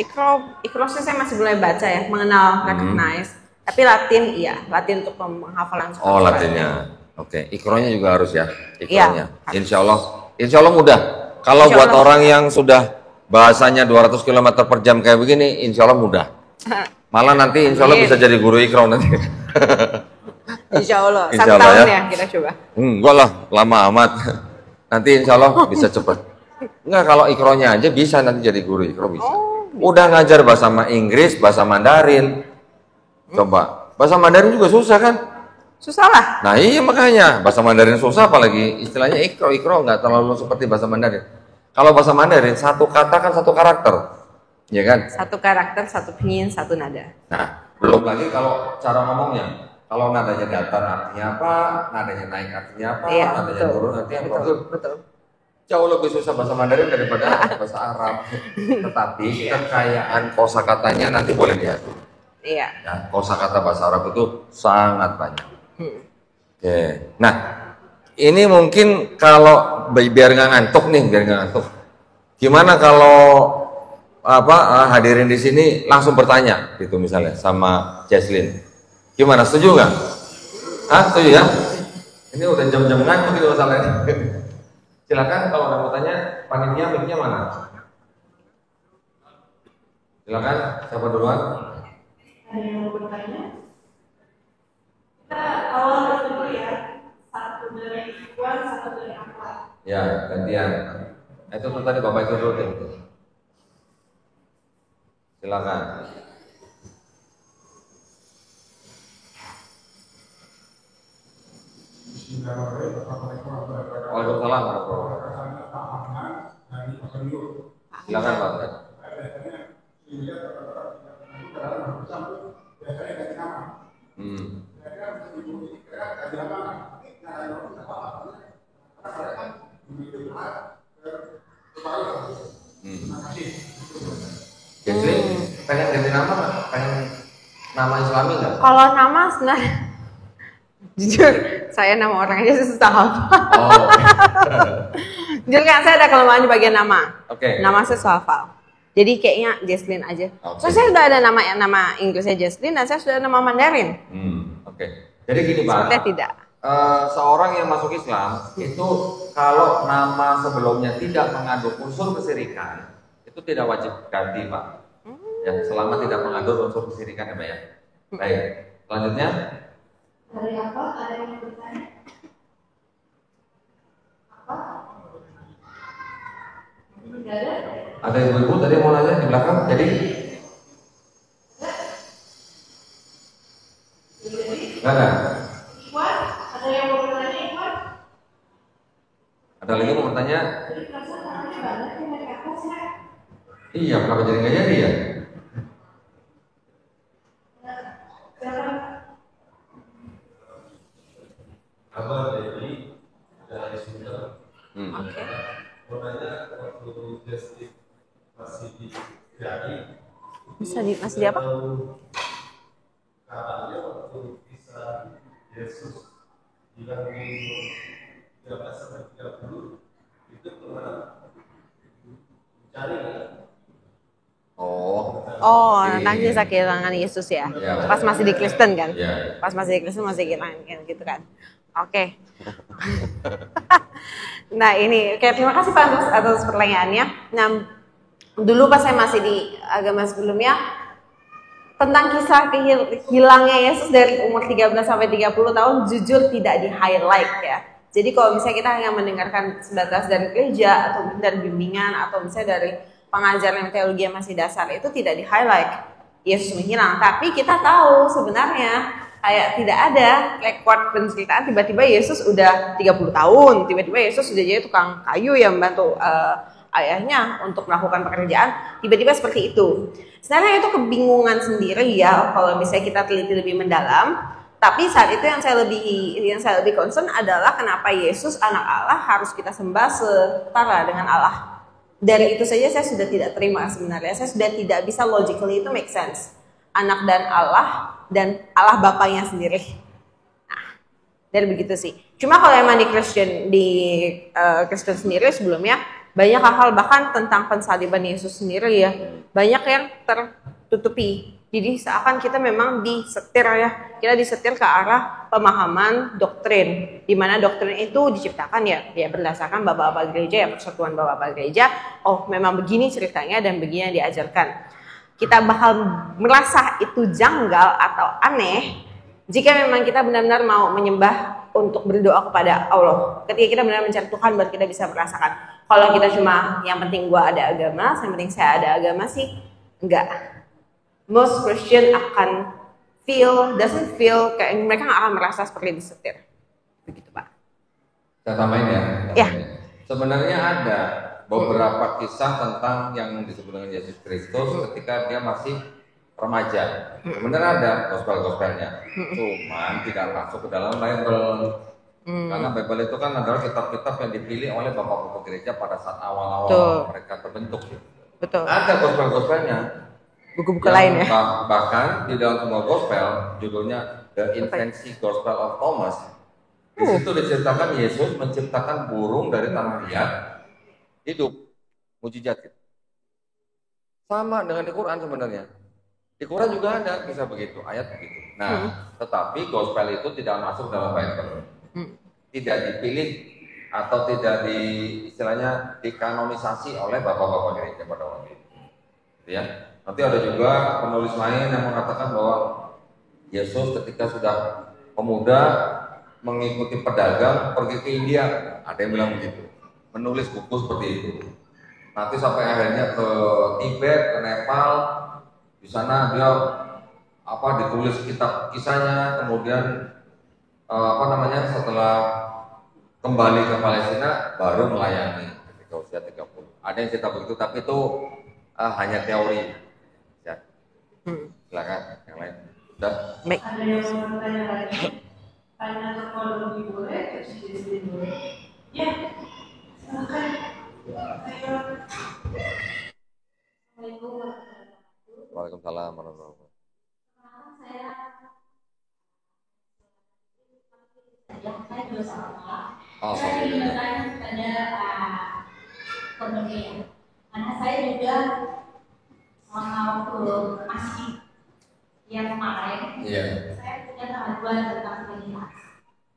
saya masih belum baca ya, mengenal, recognize. Tapi Latin Latin untuk penghafalan. Oh, Latinnya. Oke, Iqranya juga harus ya. Iqranya. Iya. Insya Allah mudah. Kalau buat orang yang sudah bahasanya 200 km per jam kayak begini, insya Allah mudah. Malah nanti insya Allah bisa jadi guru Iqra nanti. Insya Allah. Insya 1 Allah tahun ya kita coba. Enggak lah, lama amat. Nanti insya Allah bisa cepet. Enggak, kalau Iqranya aja bisa nanti jadi guru Iqra bisa. Udah ngajar bahasa Inggris, bahasa Mandarin. Coba, bahasa Mandarin juga susah kan? Susah lah. Nah iya makanya, bahasa Mandarin susah apalagi istilahnya Iqra nggak terlalu seperti bahasa Mandarin. Kalau bahasa Mandarin, satu kata kan satu karakter. Ya kan? Satu karakter, satu pinyin, satu nada. Nah, belum lagi kalau cara ngomongnya. Kalau nadanya datar artinya apa, nadanya naik artinya apa, nadanya turun artinya apa. Betul. Jauh lebih susah bahasa Mandarin daripada bahasa Arab. Tetapi kekayaan kosakatanya nanti boleh lihat. Iya. Ya, kosakata bahasa Arab itu sangat banyak. Oke. Nah, ini mungkin kalau biar nggak ngantuk nih, Gimana kalau hadirin di sini langsung bertanya gitu misalnya sama Jesslyn. Gimana, setuju nggak? Setuju ya? Ini udah jam-jam ngantuk gitu masalahnya. Silakan kalau ada mau tanya, panitia mic-nya mana? Silakan, siapa duluan? Ada yang mau bertanya? Kita awal dulu ya. Satu dari Ikhwan, satu dari Akhlak. Ya, gantian. Itu tuh tadi Bapak itu dulu. Silakan. Waalaikumsalam warahmatullahi wabarakatuh. Silakan Pak. Jadi pengen ganti nama nggak? Pengen nama Islami nggak? Kalau nama sebenarnya jujur saya nama orang aja susah hafal. Oh. Jujur kan saya ada kelemahan di bagian nama. Oke. Nama saya susah hafal. Jadi kayaknya Jesslyn aja. Oke. So saya sudah ada nama Inggrisnya Jesslyn dan saya sudah ada nama Mandarin. Oke. Jadi gini Pak. Sepertinya tidak. Seorang yang masuk Islam itu kalau nama sebelumnya tidak mengandung unsur kesirikan itu tidak wajib ganti Pak. Ya, selama tidak mengandung unsur kesirikan ya Pak ya. Baik. Selanjutnya. Dari apa? Ada yang bertanya? Apa? Tidak ada. Ada ibu-ibu tadi mau nanya di belakang. Jadi nggak ada. Iwan, ada yang mau bertanya Iwan? Ada lagi mau bertanya? Jadi perasaan tangannya banyak yang dari atas ya? Iya, kenapa jadi nggak jadi ya? Silakan. Apa jadi dari Sunda? Oke. Mau nanya waktu Justin masih di Jari. Masih di apa? Katanya waktu bisa Yesus bilang di 13-30 itu pernah cari nggak? Oh, tentang kisah kehilangan Yesus ya. Iya. Pas masih di Kristen kan? Iya. Pas masih di Kristen masih kehilangan gitu kan. Oke. Nah ini, terima kasih Pak atas pertanyaannya. Nah, dulu pas saya masih di agama sebelumnya, tentang kisah hilangnya Yesus dari umur 13 sampai 30 tahun, jujur tidak di highlight ya. Jadi kalau misalnya kita hanya mendengarkan sebatas dari gereja, atau dari bimbingan, atau misalnya dari pengajaran teologi yang masih dasar, itu tidak di highlight Yesus menghilang. Tapi kita tahu sebenarnya kayak tidak ada rekod penceritaan tiba-tiba Yesus udah 30 tahun, tiba-tiba Yesus sudah jadi tukang kayu yang membantu ayahnya untuk melakukan pekerjaan, tiba-tiba seperti itu. Sebenarnya itu kebingungan sendiri ya kalau misalnya kita teliti lebih mendalam. Tapi saat itu yang saya lebih concern adalah kenapa Yesus anak Allah harus kita sembah setara dengan Allah. Dari itu saja saya sudah tidak terima sebenarnya. Saya sudah tidak bisa logically itu make sense. Anak dan Allah Bapaknya sendiri. Nah, dari begitu sih. Cuma kalau emang di Kristen sendiri sebelumnya banyak hal-hal bahkan tentang pensaliban Yesus sendiri ya. Banyak yang tertutupi. Jadi seakan kita memang disetir ya. Kita disetir ke arah pemahaman doktrin. Di mana doktrin itu diciptakan ya berdasarkan bapak-bapak gereja, ya persatuan bapak-bapak gereja. Oh memang begini ceritanya dan begini yang diajarkan. Kita bakal merasa itu janggal atau aneh jika memang kita benar-benar mau menyembah untuk berdoa kepada Allah. Ketika kita benar-benar mencari Tuhan baru kita bisa merasakan. Kalau kita cuma yang penting gua ada agama, yang penting saya ada agama sih, enggak. Most Christian doesn't feel kayak mereka nggak akan merasa seperti disetir. Begitu Pak. Saya tambahin ya. Ya. Sebenarnya ada beberapa kisah tentang yang disebut dengan Yesus Kristus ketika dia masih remaja. Sebenarnya ada gospel-gospelnya, cuman tidak masuk ke dalam Bible. Karena Bible itu kan adalah kitab-kitab yang dipilih oleh bapak-bapak gereja pada saat awal-awal mereka terbentuk. Betul. Ada gospel-gospelnya. Buku-buku lain ya. Bahkan di dalam semua gospel, judulnya The Infancy Gospel of Thomas. Di situ diceritakan Yesus menciptakan burung dari tanah liat, hidup, mujizat. Sama dengan di Quran sebenarnya. Di Quran juga ada kisah begitu, ayat begitu. Nah, tetapi gospel itu tidak masuk dalam Bible. Tidak dipilih atau tidak istilahnya dikanonisasi oleh bapak-bapak gereja pada waktu itu. Ya. Nanti ada juga penulis lain yang mengatakan bahwa Yesus ketika sudah pemuda mengikuti pedagang pergi ke India, ada yang bilang begitu, menulis buku seperti itu. Nanti sampai akhirnya ke Tibet, ke Nepal, di sana dia ditulis kitab kisahnya, kemudian setelah kembali ke Palestina baru melayani ketika usia 30. Ada yang cerita begitu, tapi itu hanya teori. Ya. Silakan yang lain. Sudah? Baik. Ada yang mau bertanya lagi? Tanya teknologi boleh, terus boleh. Ya, silakan. Ayo. Waalaikumsalam warahmatullahi wabarakatuh. Saya juga sama. Oh, Saya ingin bertanya kepada Pak ya. Karena saya juga selama waktu masih yang kemarin, saya punya keraguan tentang Trinitas.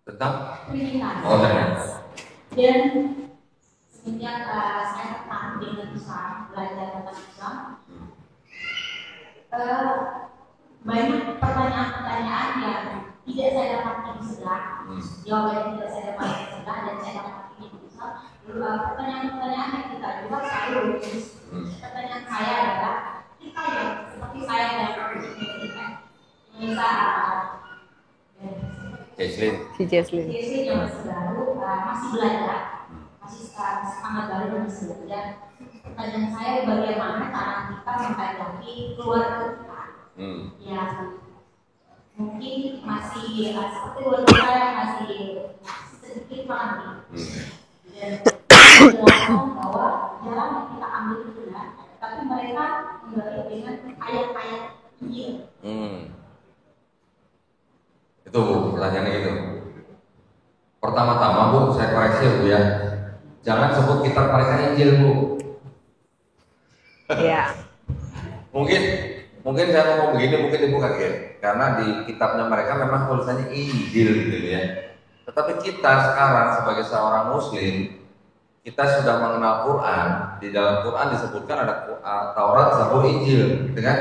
Tentang? Trinitas. Oh, Trinitas. Dan semenjak saya tertarik dengan Islam, belajar tentang Islam, banyak pertanyaan-pertanyaan yang tidak saya dapatkan di sebelah, jawabannya tidak saya dapatkan di sebelah, dan saya dapatkan di Islam. Pertanyaan-pertanyaan yang kita juga selalu lulus. Pertanyaan saya adalah, kita yang seperti saya dan Jesslyn yang masih baru, masih belajar, masih sangat baru dan masih belajar. Pertanyaan saya, bagaimana cara kita menghadapi keluarga kita? Ya, mungkin masih seperti keluarga yang masih sedikit paham. Dan bilang bahwa jalan yang kita ambil itu benar, tapi mereka kembali dengan ayat-ayat Injil. Itu Bu, pertanyaannya gitu. Pertama-tama Bu, saya koreksi Bu ya. Jangan sebut kitab mereka Injil Bu. Iya. Mungkin saya ngomong begini, mungkin Ibu kaget. Karena di kitabnya mereka memang tulisannya Injil gitu ya. Tetapi kita sekarang sebagai seorang Muslim, kita sudah mengenal Quran. Di dalam Quran disebutkan ada Taurat, Zabur, Injil, gitu kan?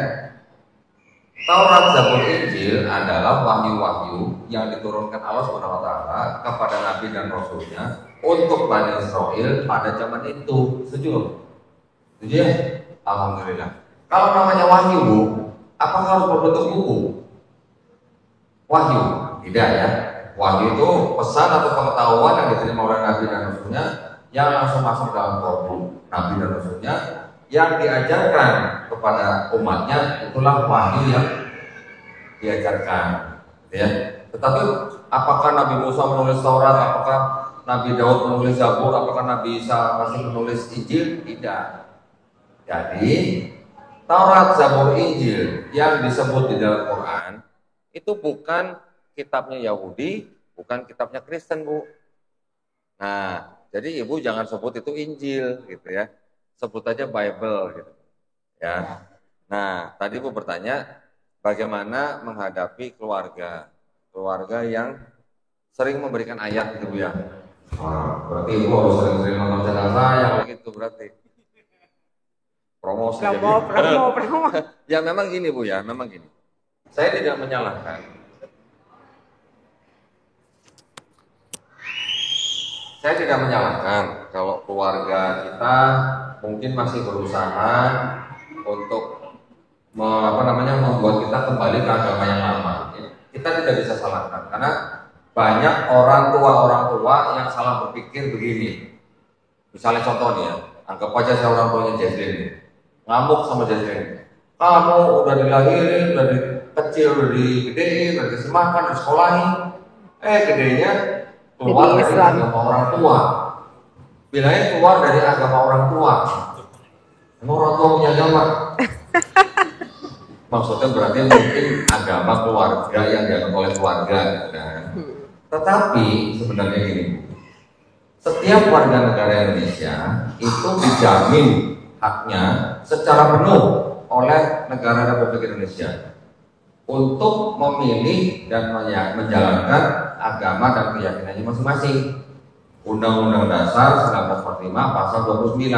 Taurat, Zabur, Injil adalah wahyu-wahyu yang diturunkan Allah SWT kepada Nabi dan Rasulnya untuk Bani Israel pada zaman itu. Setuju? Setuju ya? Alhamdulillah. Kalau namanya wahyu Bu, apakah harus berbentuk buku? Wahyu, tidak ya. Wahyu itu pesan atau pengetahuan yang diterima oleh Nabi dan Rasulnya yang langsung masuk dalam kolbu Nabi dan Rasulnya yang diajarkan kepada umatnya, itulah wahyu yang diajarkan, ya. Tetapi apakah Nabi Musa menulis Taurat, apakah Nabi Daud menulis Zabur, apakah Nabi Isa masih menulis Injil? Tidak. Jadi Taurat, Zabur, Injil yang disebut di dalam Quran itu bukan kitabnya Yahudi, bukan kitabnya Kristen Bu. Nah, jadi Ibu jangan sebut itu Injil gitu ya. Sebut aja Bible gitu. Ya. Nah, tadi Ibu bertanya bagaimana menghadapi keluarga yang sering memberikan ayat gitu ya. Berarti Ibu harus sering-sering nonton channel saya begitu berarti. Promosi. Promo. Ya memang gini Bu ya, memang gini. Saya tidak menyalahkan. Saya tidak menyalahkan kalau keluarga kita mungkin masih berusaha untuk membuat kita kembali ke agama yang lama. Kita tidak bisa salahkan karena banyak orang tua yang salah berpikir begini. Misalnya contoh nih ya, anggap aja saya orang tuanya Jesslyn, ngamuk sama Jesslyn. Kamu udah dilahirin, udah kecil, udah digedein, udah disematkan, udah sekolahin, gedenya keluar dari agama orang tua. Bilangnya keluar dari agama orang tua. Emang orang tua punya agama? Maksudnya berarti mungkin agama keluarga yang dianggap oleh keluarga kan? Tetapi sebenarnya gini, setiap warga negara Indonesia itu dijamin haknya secara penuh oleh negara Republik Indonesia untuk memilih dan menjalankan agama dan keyakinannya masing-masing. Undang-Undang Dasar 1945 pasal 29.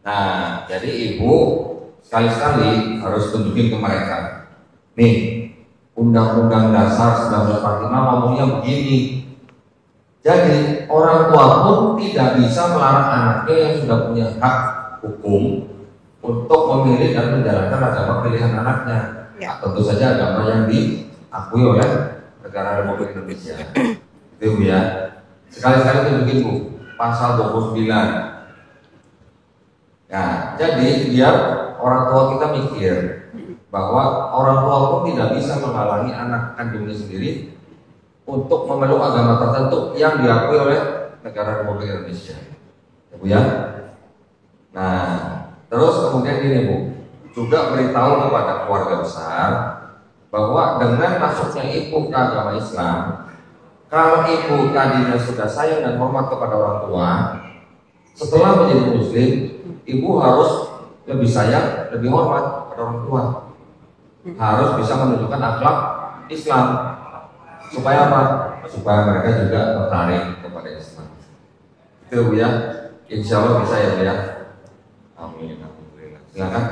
Nah, jadi Ibu sekali-sekali harus tunjukin ke mereka. Nih, Undang-Undang Dasar 1945 ngomongnya begini. Jadi orang tua pun tidak bisa melarang anaknya yang sudah punya hak hukum untuk memilih dan menjalankan agama pilihan anaknya. Ya. Tentu saja agama yang diakui oleh negara Republik Indonesia. Itu ya. Sekali-sekali tunjukin Bu, pasal 29. Nah, jadi biar orang tua kita mikir bahwa orang tua pun tidak bisa menghalangi anak kandungnya sendiri untuk memeluk agama tertentu yang diakui oleh negara Republik Indonesia. Ya Bu ya. Nah, terus kemudian ini Bu, juga beritahu kepada keluarga besar bahwa dengan masuknya ibu ke agama Islam, kalau ibu tadinya sudah sayang dan hormat kepada orang tua, setelah menjadi muslim, ibu harus lebih sayang, lebih hormat kepada orang tua. Harus bisa menunjukkan akhlak Islam. Supaya apa? Supaya mereka juga tertarik kepada Islam. Itu Bu ya. Insya Allah bisa ya Bu ya. Amin. Alhamdulillah. Silakan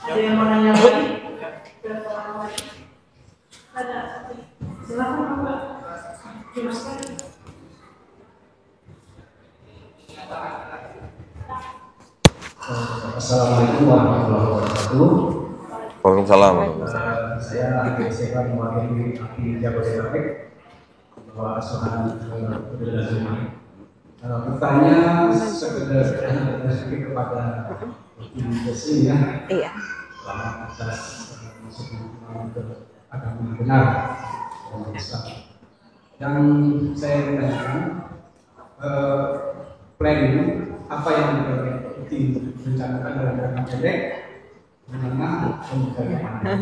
Ada yang mau nanya lagi? Ada. Silakan Pak. Assalamualaikum warahmatullahi wabarakatuh. Waalaikumsalam. Saya mewakili Api Jabodetabek bahwa asuhan Federasi. Bertanya sekedar sedikit kepada Ibu Desi ya. Iya. Selamat atas masuknya ke agama benar dan Islam. Yang saya tanyakan, plan ini apa yang direncanakan dalam jangka pendek, menengah, dan jangka panjang?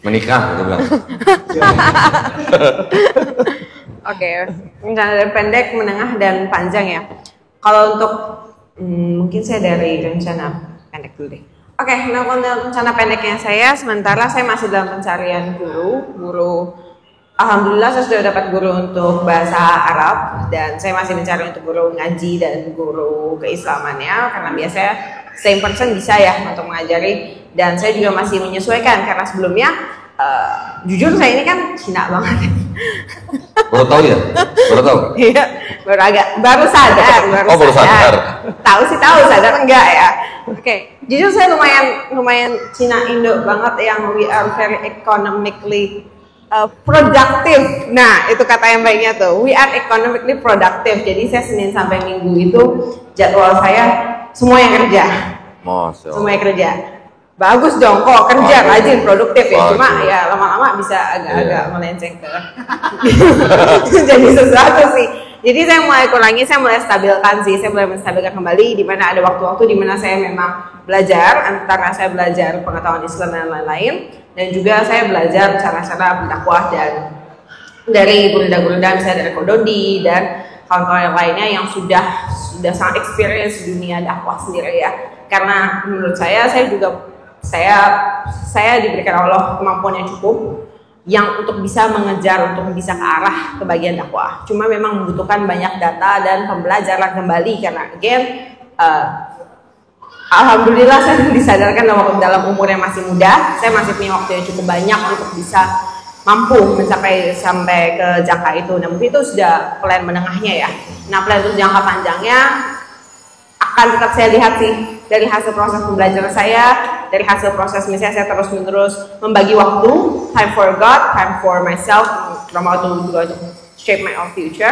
Menikah, gitu bilang. Oke, rencana dari pendek, menengah, dan panjang ya. Kalau untuk mungkin saya dari rencana pendek dulu deh. Oke, nah untuk rencana pendeknya saya, sementara saya masih dalam pencarian guru. Alhamdulillah saya sudah dapat guru untuk bahasa Arab dan saya masih mencari untuk guru ngaji dan guru keislamannya karena biasanya same person bisa ya untuk mengajari, dan saya juga masih menyesuaikan karena sebelumnya jujur saya ini kan Cina banget. Baru tahu ya? Baru tahu? Iya, baru sadar. Baru sadar. Tahu sadar enggak ya? Oke, jujur saya lumayan Cina Indo banget yang we are very economically productive. Nah, itu kata yang baiknya tuh. We are economically productive. Jadi saya Senin sampai Minggu itu jadwal saya semua yang kerja. Masya Allah. Semua yang kerja. Bagus dong kok kerja, rajin, produktif ya. Cuma ya lama-lama bisa agak-agak melenceng ke jadi sesuatu sih. Jadi saya mulai stabilkan sih. Saya mulai menstabilkan kembali di mana ada waktu-waktu di mana saya memang belajar, antara saya belajar pengetahuan Islam dan lain-lain, dan juga saya belajar cara-cara berdakwah dan dari guru-guru saya dari Kododi dan kawan-kawan yang lainnya yang sudah sangat experience di dunia dakwah sendiri ya. Karena menurut saya diberikan Allah kemampuan yang cukup yang untuk bisa mengejar, untuk bisa ke arah ke bagian dakwah. Cuma memang membutuhkan banyak data dan pembelajaran kembali karena again alhamdulillah saya disadarkan dalam umur yang masih muda, saya masih punya waktu yang cukup banyak untuk bisa mampu mencapai sampai ke jangka itu. Nah mungkin itu sudah plan menengahnya ya. Nah plan untuk jangka panjangnya akan tetap saya lihat sih dari hasil proses pembelajaran saya, dari hasil proses misalnya saya terus-menerus membagi waktu, time for God, time for myself, terutama untuk shape my own future.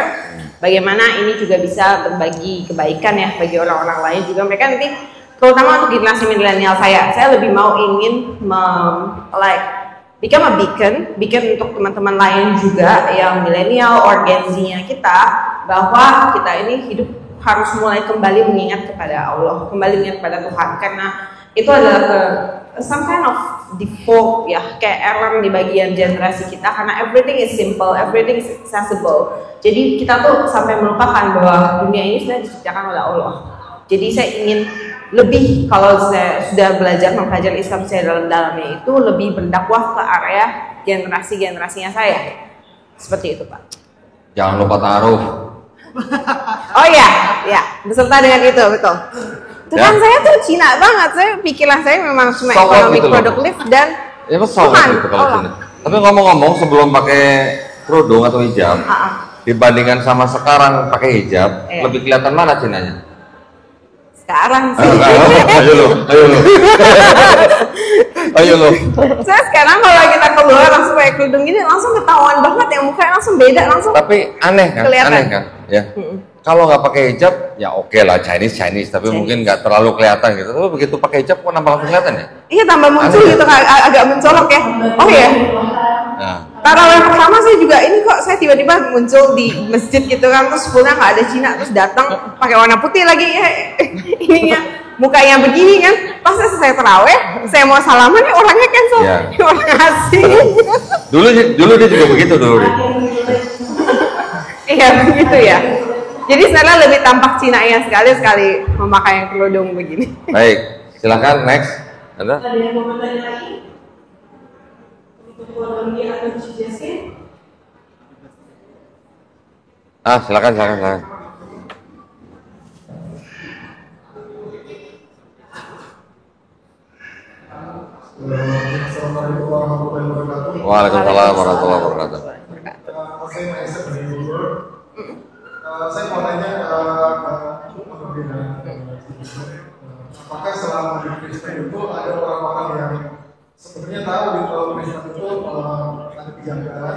Bagaimana ini juga bisa berbagi kebaikan ya bagi orang-orang lain juga. Mereka nanti terutama untuk generasi milenial saya lebih mau ingin become a beacon untuk teman-teman lain juga yang milenial or Gen Z-nya kita, bahwa kita ini hidup harus mulai kembali mengingat kepada Allah, kembali mengingat kepada Tuhan, karena itu adalah some kind of default ya, kayak error di bagian generasi kita, karena everything is simple, everything is accessible. Jadi kita tuh sampai melupakan bahwa dunia ini sudah diciptakan oleh Allah. Jadi saya ingin lebih, kalau saya sudah belajar mempelajari Islam saya dalam-dalamnya itu lebih berdakwah ke area generasinya saya. Seperti itu Pak. Jangan lupa ta'aruf. Oh ya, beserta dengan itu, betul. Itu kan saya tuh Cina banget, pikiran saya memang cuma ekonomi gitu produktif dan ya Tuhan. Gitu kalau Cina. Tapi ngomong-ngomong sebelum pakai kerudung atau hijab, dibandingkan sama sekarang pakai hijab, lebih kelihatan mana Cinanya? Sekarang sih. Ayo lu. Ayo lo. Saya sekarang kalau kita keluar langsung pakai kerudung gini langsung ketahuan banget ya, mukanya langsung beda langsung. Tapi aneh kan? Kelihatan. Aneh kan? Ya. Kalau nggak pakai hijab, ya oke lah Chinese, tapi mungkin nggak terlalu kelihatan gitu. Tapi begitu pakai hijab, kok nambah langsung kelihatan ya? Iya, tambah muncul gitu, agak mencolok ya. Oh ya. Nah. Tarawih pertama saya juga ini kok saya tiba-tiba muncul di masjid gitu kan, terus fullnya nggak ada Cina, terus datang pakai warna putih lagi ya, ininya mukanya begini kan. Pas selesai tarawih, saya mau salaman ya orangnya cancel, Ya. orang asing. Dulu dia juga begitu dulu. Iya begitu ya. Jadi sebenarnya lebih tampak Cina ya sekali memakai kerudung begini. Baik, silakan next. Ada? Ada yang mau bertanya lagi? Untuk Warga atau Jasin? Silakan. Assalamualaikum warahmatullahi wabarakatuh. Waalaikumsalam warahmatullahi wabarakatuh. Saya Maesa dari Bogor. Saya mau tanya apakah selama di Kristen itu ada orang-orang yang sebenarnya tahu di kalau Kristen itu ada kejanggalan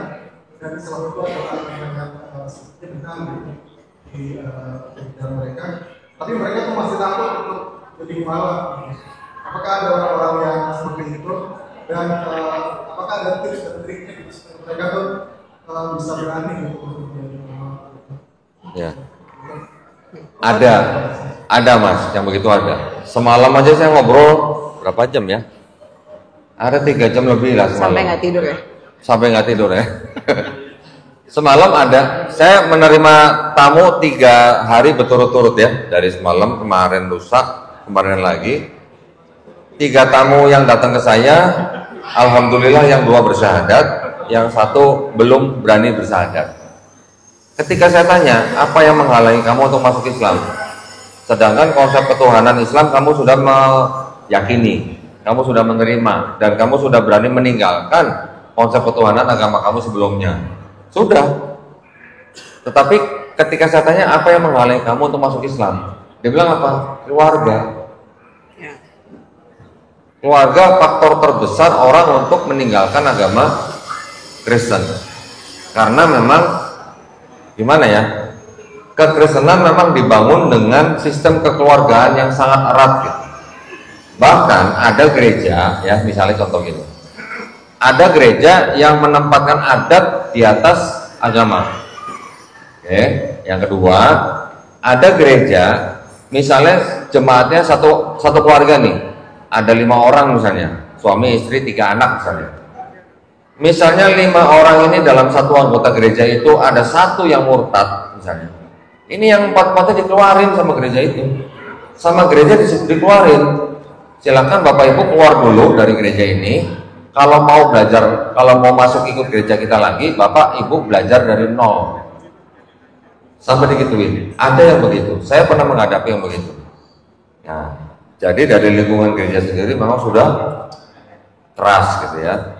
dan selalu itu ada orang yang sedikit benar di dalam mereka, tapi mereka tuh masih takut untuk jadi malam. Apakah ada orang-orang yang seperti itu dan apakah ada tips dan triknya supaya mereka tuh bisa berani untuk menjadi malam? Ya. Ada mas, yang begitu ada. Semalam aja saya ngobrol berapa jam ya? Ada 3 jam lebih lah semalam. Sampai nggak tidur ya? Sampai nggak tidur ya. Semalam ada, saya menerima tamu 3 hari berturut-turut ya, dari semalam, kemarin lusa, kemarin lagi. 3 tamu yang datang ke saya, alhamdulillah yang 2 bersyahadat, yang 1 belum berani bersyahadat. Ketika saya tanya, apa yang menghalangi kamu untuk masuk Islam? Sedangkan konsep ketuhanan Islam kamu sudah meyakini, kamu sudah menerima, dan kamu sudah berani meninggalkan konsep ketuhanan agama kamu sebelumnya. Sudah. Tetapi ketika saya tanya, apa yang menghalangi kamu untuk masuk Islam? Dia bilang apa? Keluarga. Keluarga faktor terbesar orang untuk meninggalkan agama Kristen. Karena memang gimana ya, kekristenan memang dibangun dengan sistem kekeluargaan yang sangat erat gitu. Bahkan ada gereja ya, misalnya contoh gini, ada gereja yang menempatkan adat di atas agama. Oke. Yang kedua, ada gereja misalnya jemaatnya satu keluarga nih, ada 5 orang misalnya, suami istri 3 anak misalnya. Misalnya 5 orang ini dalam satu anggota gereja itu ada 1 yang murtad misalnya. Ini yang 4-4-nya dikeluarin sama gereja itu. Sama gereja dikeluarin. Silakan Bapak Ibu keluar dulu dari gereja ini. Kalau mau belajar, kalau mau masuk ikut gereja kita lagi, Bapak Ibu belajar dari nol. Sampai digituin. Ada yang begitu. Saya pernah menghadapi yang begitu. Nah, jadi dari lingkungan gereja sendiri memang sudah keras gitu ya.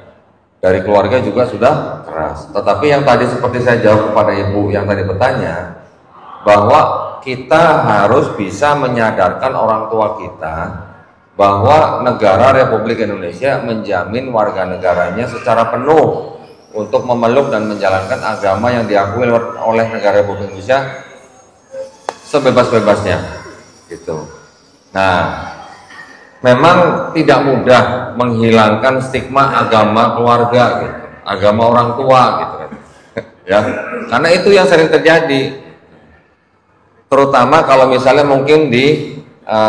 Dari keluarga juga sudah keras. Tetapi yang tadi seperti saya jawab kepada ibu yang tadi bertanya, bahwa kita harus bisa menyadarkan orang tua kita bahwa negara Republik Indonesia menjamin warga negaranya secara penuh untuk memeluk dan menjalankan agama yang diakui oleh negara Republik Indonesia sebebas-bebasnya gitu. Nah, memang tidak mudah menghilangkan stigma agama keluarga gitu, agama orang tua gitu kan. Ya, karena itu yang sering terjadi. Terutama kalau misalnya mungkin di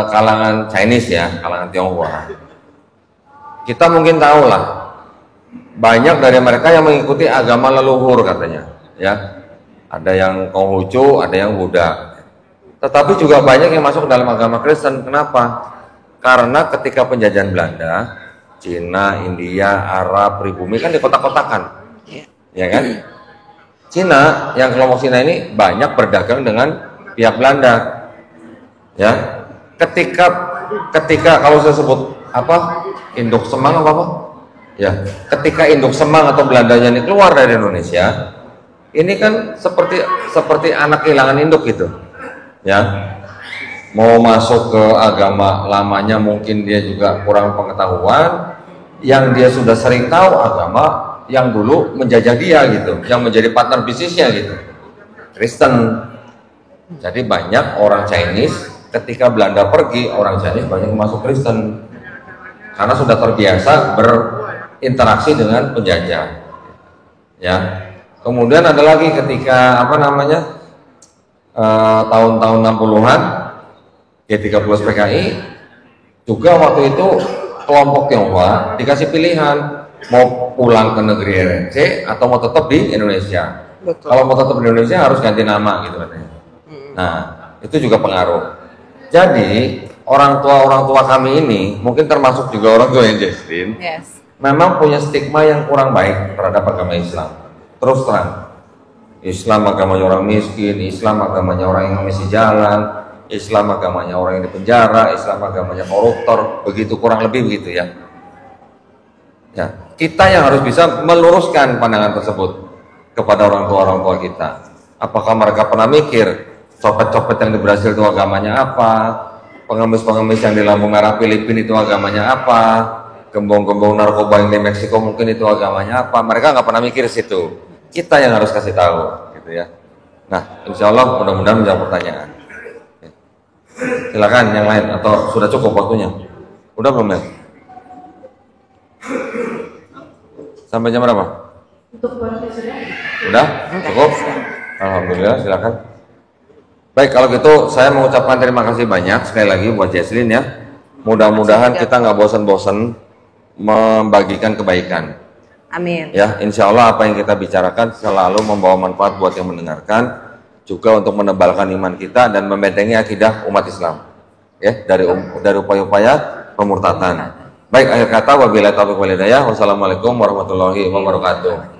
kalangan Chinese ya, kalangan Tionghoa. Kita mungkin tahu lah, banyak dari mereka yang mengikuti agama leluhur katanya, ya. Ada yang Konghucu, ada yang Buddha. Tetapi juga banyak yang masuk dalam agama Kristen. Kenapa? Karena ketika penjajahan Belanda, Cina, India, Arab, pribumi kan dikotak-kotakan, ya kan? Cina, yang kelompok Cina ini banyak berdagang dengan pihak Belanda, ya. Ketika kalau saya sebut apa, induk semang apa, ya. Ketika induk semang atau Belandanya ini keluar dari Indonesia, ini kan seperti anak kehilangan induk gitu, ya. Mau masuk ke agama lamanya mungkin dia juga kurang pengetahuan, yang dia sudah sering tahu agama yang dulu menjajah dia gitu, yang menjadi partner bisnisnya gitu, Kristen. Jadi banyak orang Chinese ketika Belanda pergi, orang Chinese banyak masuk Kristen karena sudah terbiasa berinteraksi dengan penjajah. Ya. Kemudian ada lagi ketika tahun-tahun 60-an G30 PKI juga waktu itu kelompok Tionghoa dikasih pilihan mau pulang ke negeri RNC atau mau tetap di Indonesia. Betul. Kalau mau tetap di Indonesia harus ganti nama gitu katanya. Nah, itu juga pengaruh. Jadi, orang tua kami ini mungkin termasuk juga orang tua yang Jesslyn, Yes. memang punya stigma yang kurang baik terhadap agama Islam. Terus terang, Islam agamanya orang miskin, Islam agamanya orang yang mengisi jalan, Islam agamanya orang yang di penjara, Islam agamanya koruptor, begitu kurang lebih begitu ya. Ya, kita yang harus bisa meluruskan pandangan tersebut kepada orang tua kita. Apakah mereka pernah mikir copet-copet yang di Brasil itu agamanya apa? Pengemis-pengemis yang di lampu merah Filipina itu agamanya apa? Gembong-gembong narkoba yang di Meksiko mungkin itu agamanya apa? Mereka nggak pernah mikir situ. Kita yang harus kasih tahu, gitu ya. Nah, insya Allah mudah-mudahan menjawab pertanyaan. Silakan yang lain atau sudah cukup waktunya? Udah belum ya? Sampai jam berapa? Untuk podcast sudah. Udah? Cukup? Alhamdulillah, silakan. Baik, kalau gitu saya mengucapkan terima kasih banyak sekali lagi buat Jesslyn ya. Mudah-mudahan kita nggak bosan-bosan membagikan kebaikan. Amin. Ya, insya Allah apa yang kita bicarakan selalu membawa manfaat buat yang mendengarkan, juga untuk menebalkan iman kita dan membentengi akidah umat Islam. Ya, dari upaya-upaya pemurtatan. Baik, akhir kata wabillahi taufiq wal hidayah. Wassalamualaikum warahmatullahi wabarakatuh.